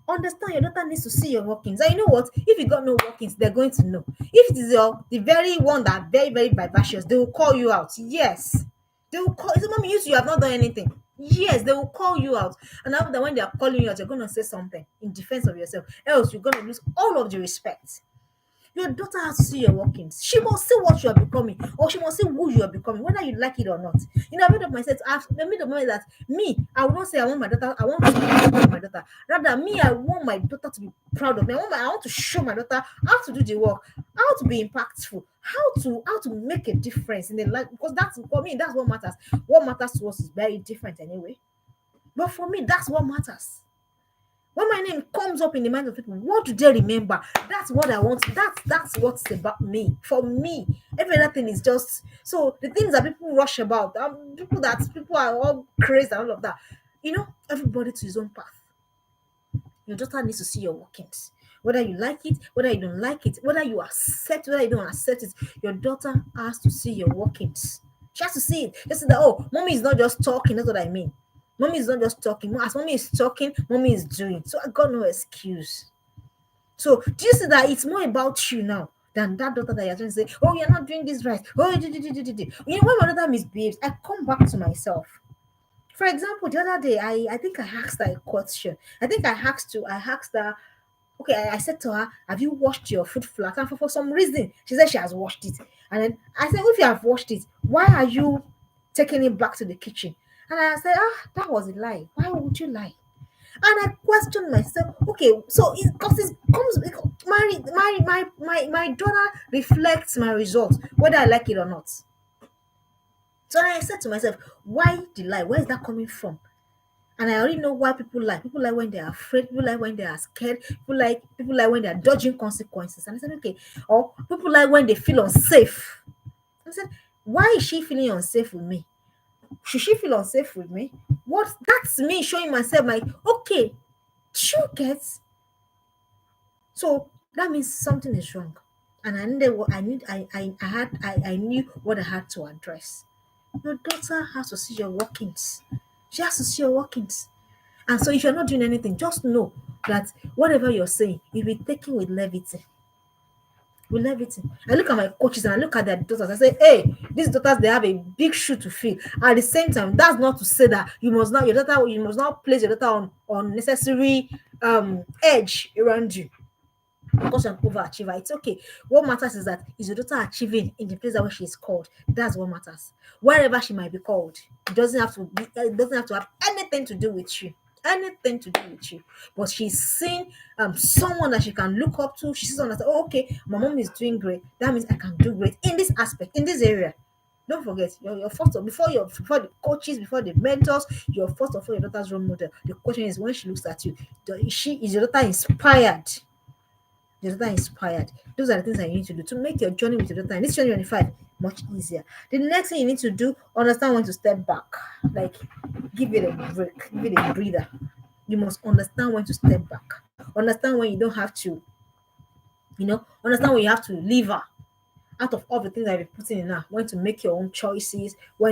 Understand your daughter needs to see your workings. And you know what? If you got no workings, they're going to know. If it is the very one that very, very vivacious, they will call you out. Yes. They will call you. Mommy, you have not done anything. Yes, they will call you out. And after when they are calling you out, you're gonna say something in defense of yourself. Else you're gonna lose all of the respect. Your daughter has to see your workings. She must see what you are becoming, or she must see who you are becoming, whether you like it or not. You know, I made up myself. I've made up my mind that me, I will not say I want my daughter. I want to be proud of my daughter. Rather, me, I want my daughter to be proud of me. I want to show my daughter how to do the work, how to be impactful, how to make a difference in the life. Because that's for me. That's what matters. What matters to us is very different anyway. But for me, that's what matters. When my name comes up in the mind of people, what do they remember? That's what I want. That's what's about me. For me, every other thing is just so the things that people rush about, people are all crazy and all of that. You know, everybody to his own path. Your daughter needs to see your workings. Whether you like it, whether you don't like it, whether you accept, whether you don't accept it, your daughter has to see your workings. She has to see it. Just say that, oh, mommy is not just talking. That's what I mean. Mommy is not just talking. As mommy is talking, mommy is doing. So I got no excuse. So do you see that it's more about you now than that daughter that you're trying to say, oh, you're not doing this right. Oh, you know, when my daughter misbehaves, I come back to myself. For example, the other day, I think I asked her a question. I asked her, okay, I said to her, have you washed your food flat? And for some reason, she said she has washed it. And then I said, if you have washed it, why are you taking it back to the kitchen? And I said, that was a lie. Why would you lie? And I questioned myself, okay, so it's because it comes my daughter reflects my results, whether I like it or not. So I said to myself, why the lie? Where is that coming from? And I already know why people lie. People lie when they are afraid. People lie when they are scared. People lie when they are dodging consequences. And I said, okay. Or people lie when they feel unsafe. I said, why is she feeling unsafe with me? Should she feel unsafe with me? What that's me showing myself like, okay, you get. So that means something is wrong. And I needed what I need I knew what I had to address. Your daughter has to see your workings. She has to see your workings. And so if you're not doing anything, just know that whatever you're saying, you'll be taken with levity. With levity. I look at my coaches and I look at their daughters. I say, hey, these daughters, they have a big shoe to fill. At the same time, that's not to say that you must not place your daughter on necessary edge around you because you're an overachiever. It's okay. What matters is your daughter achieving in the place where she is called. That's what matters. Wherever she might be called, it doesn't have to have anything to do with you. Anything to do with you. But she's seen someone that she can look up to. She sees someone that says, oh, okay, my mom is doing great. That means I can do great in this aspect, in this area. Don't forget, your first of before the coaches, before the mentors, your first of all your daughter's role model. The question is when she looks at you, is your daughter inspired? Your daughter inspired. Those are the things that you need to do to make your journey with your daughter in this 2025 much easier. The next thing you need to do, understand when to step back. Like give it a break, give it a breather. You must understand when to step back. Understand when you don't have to, understand when you have to leave her out of all the things that you're putting in her, when to make your own choices, you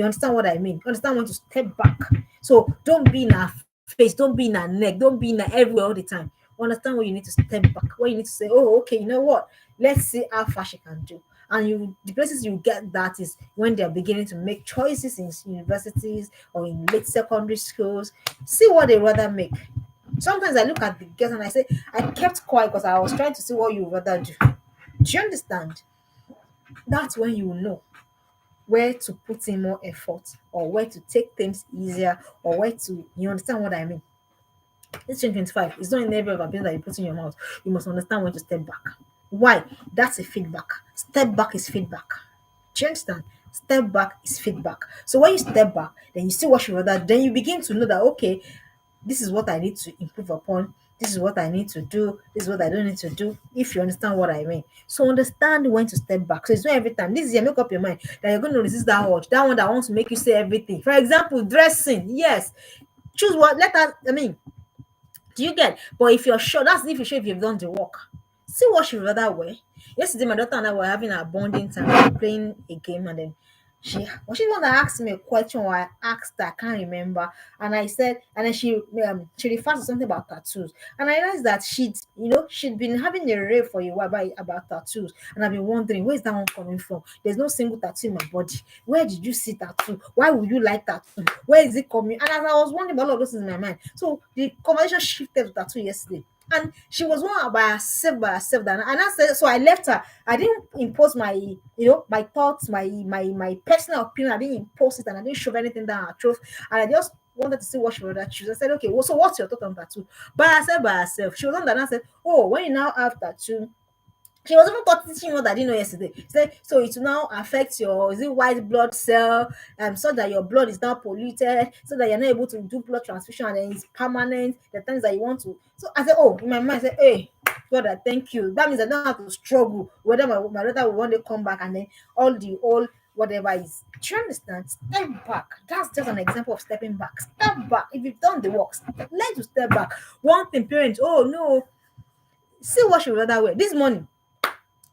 understand what I mean? Understand when to step back. So don't be in her face, don't be in her neck, don't be in her everywhere all the time. Understand when you need to step back, when you need to say, oh, okay, you know what? Let's see how far she can do. And the places you get that is when they're beginning to make choices in universities or in late secondary schools. See what they rather make. Sometimes I look at the girls and I say, I kept quiet because I was trying to see what you rather do. Do you understand? That's when you know where to put in more effort or where to take things easier or you understand what I mean? This 2025 is not in every other business that you put in your mouth. You must understand when to step back. Why? That's a feedback. Step back is feedback. Do you understand? Step back is feedback. So when you step back, then you see what you rather, then you begin to know that okay, this is what I need to improve upon. This is what I need to do. This is what I don't need to do. If you understand what I mean. So understand when to step back. So it's not every time. This is make up your mind that you're going to resist that urge. That one that wants to make you say everything. For example, dressing. Yes. Choose what do you get? But if you're sure, that's if you're sure if you've done the work. See what she would rather wear. Yesterday, my daughter and I were having a bonding time, we were playing a game, and then she the one that asked me a question, or I asked her, I can't remember. And I said, and then she referred to something about tattoos. And I realized that she'd been having a rave for a while about tattoos. And I've been wondering, where's that one coming from? There's no single tattoo in my body. Where did you see tattoo? Why would you like tattoo? Where is it coming? And as I was wondering about all of those things in my mind. So the conversation shifted to tattoo yesterday. And she was one by herself. And I said, so I left her. I didn't impose my thoughts, my personal opinion. I didn't impose it, and I didn't shove anything down her throat. And I just wanted to see what she would rather choose. I said, okay, well, so what's your thought on tattoo? By herself. She was on that, and I said, oh, when you now have tattoo, she was even teaching me what I didn't know yesterday. She said, so it will now affect your, is it white blood cell, so that your blood is now polluted, so that you're not able to do blood transfusion, and then it's permanent. The times that you want to. So I said, oh, in my mind, I said, hey, God, I thank you. That means I don't have to struggle whether my daughter will one day come back, and then all the old whatever is. Do you understand? Step back. That's just an example of stepping back. Step back. If you've done the work, learn to step back. One thing, parents, oh no, see what she would rather wear. This morning,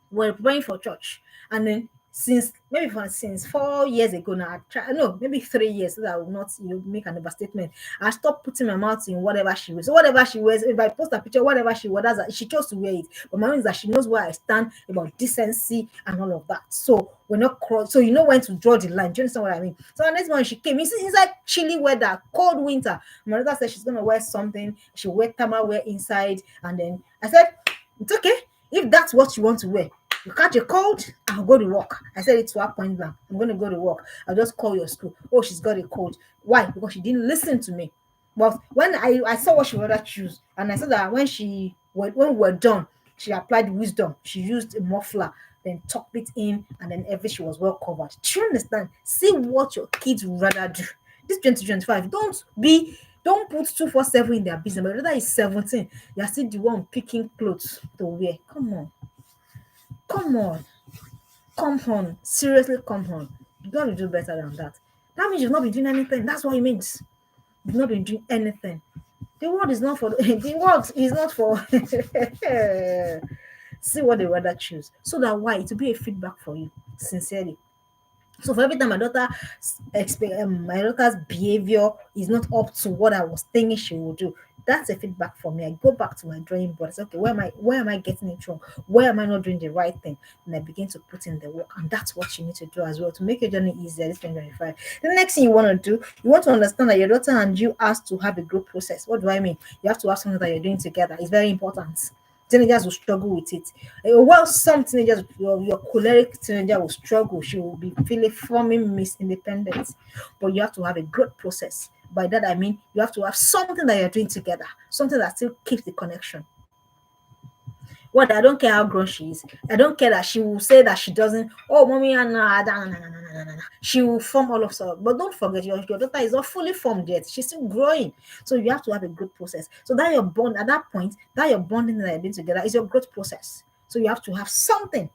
we're praying for church. And then since 4 years ago now, no, maybe 3 years, so that I will not make an overstatement. I stopped putting my mouth in whatever she wears. So whatever she wears, if I post a picture, whatever she wears, she chose to wear it. But my own is that she knows where I stand about decency and all of that. So we're not cross. So you know when to draw the line. Do you understand what I mean? So the next morning she came. It's like chilly weather, cold winter. My mother said she's gonna wear something. She'll wear thermal wear inside. And then I said, it's okay. If that's what you want to wear, you catch a cold, I'll go to work. I said it to her point blank. I'm going to go to work. I'll just call your school. Oh, she's got a cold. Why? Because she didn't listen to me. But when I saw what she would rather choose, and I saw that when we were done, she applied wisdom. She used a muffler, then tucked it in, and then she was well covered. Do you understand? See what your kids would rather do. This 2025, don't put 247 in their business. My brother is 17. You're still the one picking clothes to wear. Come on. Come on. Come on. Seriously, come on. You gotta do better than that. That means you've not been doing anything. That's what it means. You've not been doing anything. The world is not for the world is not for see what they rather choose. So that why it will be a feedback for you, sincerely. So for every time my daughter's behavior is not up to what I was thinking she would do, that's a feedback for me. I go back to my drawing board. I say, okay, where am I getting it wrong? Where am I not doing the right thing? And I begin to put in the work. And that's what you need to do as well to make your journey easier this 2025. The next thing you want to do, you want to understand that your daughter and you has to have a group process. What do I mean? You have to have something that you're doing together. It's very important. Teenagers will struggle with it. Well, some teenagers, your choleric teenager will struggle. She will be forming Miss Independence. But you have to have a growth process. By that I mean you have to have something that you're doing together, something that still keeps the connection. What I don't care how grown she is. I don't care that she will say that she doesn't. Oh, mommy, she will form all of so. But don't forget, your daughter is not fully formed yet. She's still growing. So you have to have a good process. So that your bond at that point, that your bonding that you're doing together is your growth process. So you have to have something.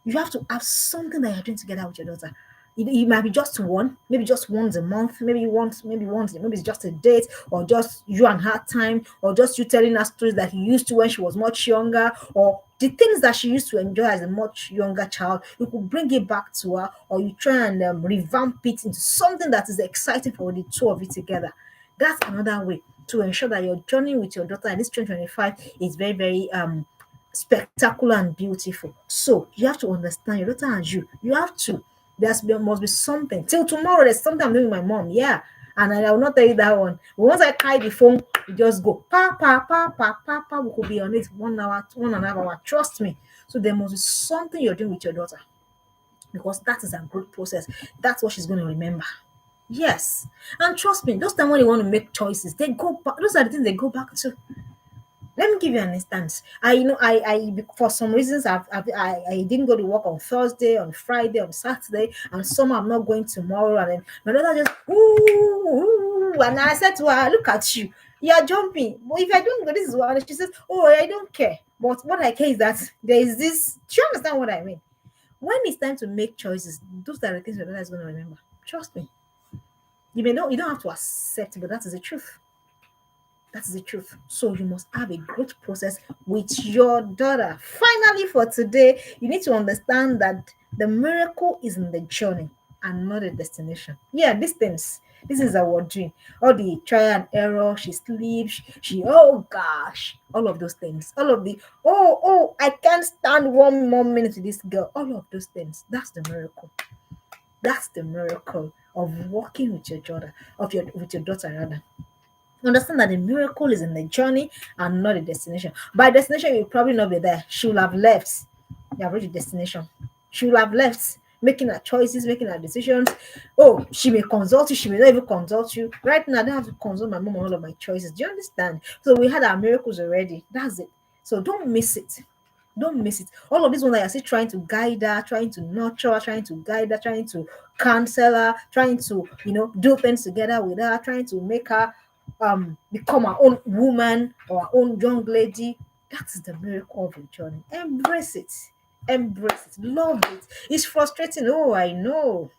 You have to have something that you're doing together with your daughter. It might be just one, maybe just once a month, maybe it's just a date, or just you and her time, or just you telling her stories that you used to when she was much younger, or the things that she used to enjoy as a much younger child. You could bring it back to her, or you try and revamp it into something that is exciting for the two of you together. That's another way to ensure that your journey with your daughter in this 2025 is very, very spectacular and beautiful. So you have to understand your daughter and you have to. There must be something. Till tomorrow, there's something I'm doing with my mom. Yeah. And I will not tell you that one. But once I carry the phone, you just go, pa, pa, pa, pa, pa, pa. We could be on it 1 hour, 1.5 hours. Trust me. So there must be something you're doing with your daughter. Because that is a good process. That's what she's going to remember. Yes. And trust me, those times when they want to make choices, they go back. Those are the things they go back to. Let me give you an instance. For some reasons, I didn't go to work on Thursday, on Friday, on Saturday, and somehow I'm not going tomorrow. And then my daughter just, ooh, and I said to her, look at you, you're jumping. But if I don't go, this is what she says, oh, I don't care. But what I care is that there is this. Do you understand what I mean? When it's time to make choices, those are the things your daughter is going to remember. Trust me. You don't have to accept it, but that is the truth. That's the truth. So you must have a growth process with your daughter. Finally, for today, you need to understand that the miracle is in the journey and not a destination. Yeah, these things. This is our dream. All the trial and error, she sleeps, oh gosh, all of those things. All of the, I can't stand 1 more minute with this girl. All of those things. That's the miracle. That's the miracle of walking with your daughter, with your daughter rather. Understand that the miracle is in the journey and not the destination. By destination, you'll probably not be there. She will have left. You have reached the destination. She will have left, making her choices, making her decisions. Oh, she may consult you, she may not even consult you. Right now, I don't have to consult my mom on all of my choices. Do you understand? So we had our miracles already. That's it. So don't miss it. Don't miss it. All of these ones that you're still trying to guide her, trying to nurture her, trying to guide her, trying to counsel her, trying to, do things together with her, trying to make her become our own woman or our own young lady. That is the miracle of your journey. Embrace it. Embrace it. Love it. It's frustrating. Oh, I know.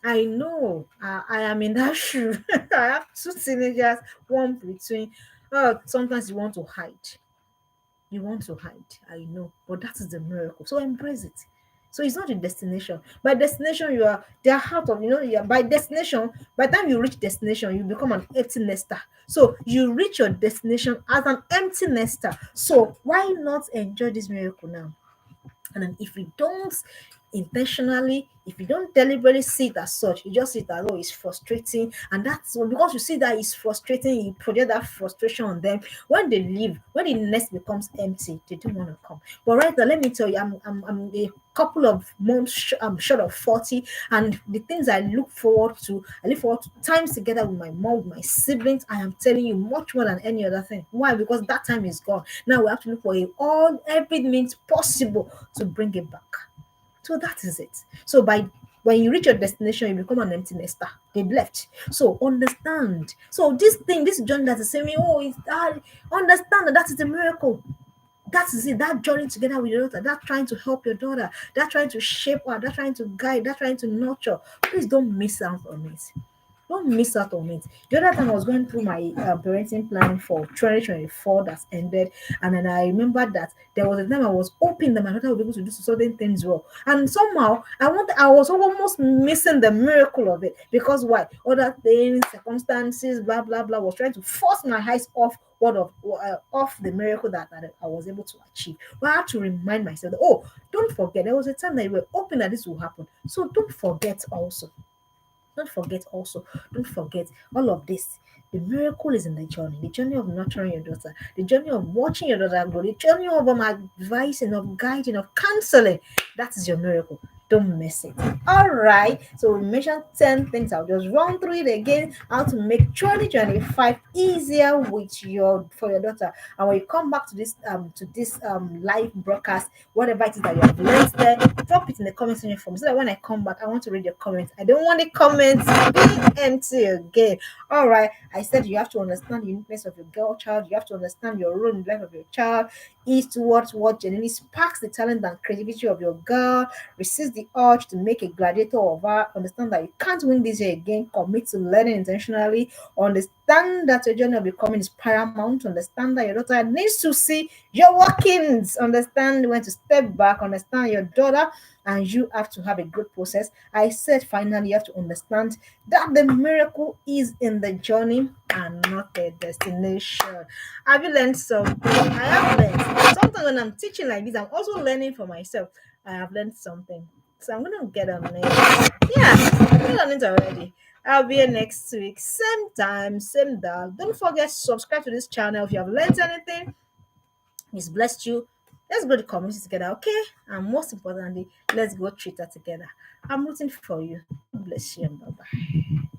I know. I am in that shoe. I have two teenagers, one between. Sometimes you want to hide. You want to hide. I know. But that is the miracle. So embrace it. So it's not a destination. By destination, they are out of, by destination, by the time you reach destination, you become an empty nester. So you reach your destination as an empty nester. So why not enjoy this miracle now? And then if you don't intentionally, if you don't deliberately see it as such, you just see it as, oh, it's frustrating. And that's because you see that it's frustrating, you project that frustration on them. When they leave, when the nest becomes empty, they don't want to come. But right now, let me tell you, I'm a couple of months I'm short of 40, and the things I look forward to times together with my mom, with my siblings. I am telling you, much more than any other thing. Why? Because that time is gone. Now we have to look for every means possible to bring it back. So that is it. So when you reach your destination, you become an empty nester. They've left. So understand. So this journey that is saying, oh, it's that, understand that is the miracle. That is it. That journey together with your daughter, that trying to help your daughter, that trying to shape her, that trying to guide, that trying to nurture. Please don't miss out on it. Don't miss out on it. The other time I was going through my parenting plan for 2024 that's ended, and then I remembered that there was a time I was hoping that my daughter would be able to do certain things well, and somehow I was almost missing the miracle of it. Because why? Other things, circumstances, blah blah blah, was trying to force my eyes off the miracle that I was able to achieve. But I had to remind myself that, oh, don't forget, there was a time that you were hoping that this will happen. So don't forget also. Don't forget also, don't forget all of this. The miracle is in the journey of nurturing your daughter, the journey of watching your daughter grow, the journey of advising, of guiding, of counseling. That is your miracle. Don't miss it. All right. So we mentioned 10 things. I'll just run through it again. How to make 2025 easier for your daughter. And when you come back to this live broadcast, whatever it is that you have learned there, drop it in the comment section for me so that when I come back, I want to read your comments. I don't want the comments being empty again. All right. I said you have to understand the uniqueness of your girl child. You have to understand your role in the life of your child. Is towards what genuinely sparks the talent and creativity of your girl. Resist the urge to make a gladiator of her. Understand that you can't win this year again. Commit to learning intentionally. Understand that your journey of becoming is paramount. Understand that your daughter needs to see your workings. Understand when to step back. Understand your daughter, and you have to have a good process. I said finally you have to understand that the miracle is in the journey and not the destination. Have you learned something? I have learned. Sometimes when I'm teaching like this, I'm also learning for myself. I have learned something. So I'm gonna get on it. Yeah, I'm on it already. I'll be here next week. Same time, same dial. Don't forget to subscribe to this channel if you have learned anything. He's blessed you. Let's go to the community together, okay? And most importantly, let's go treat her together. I'm rooting for you. God bless you and bye-bye.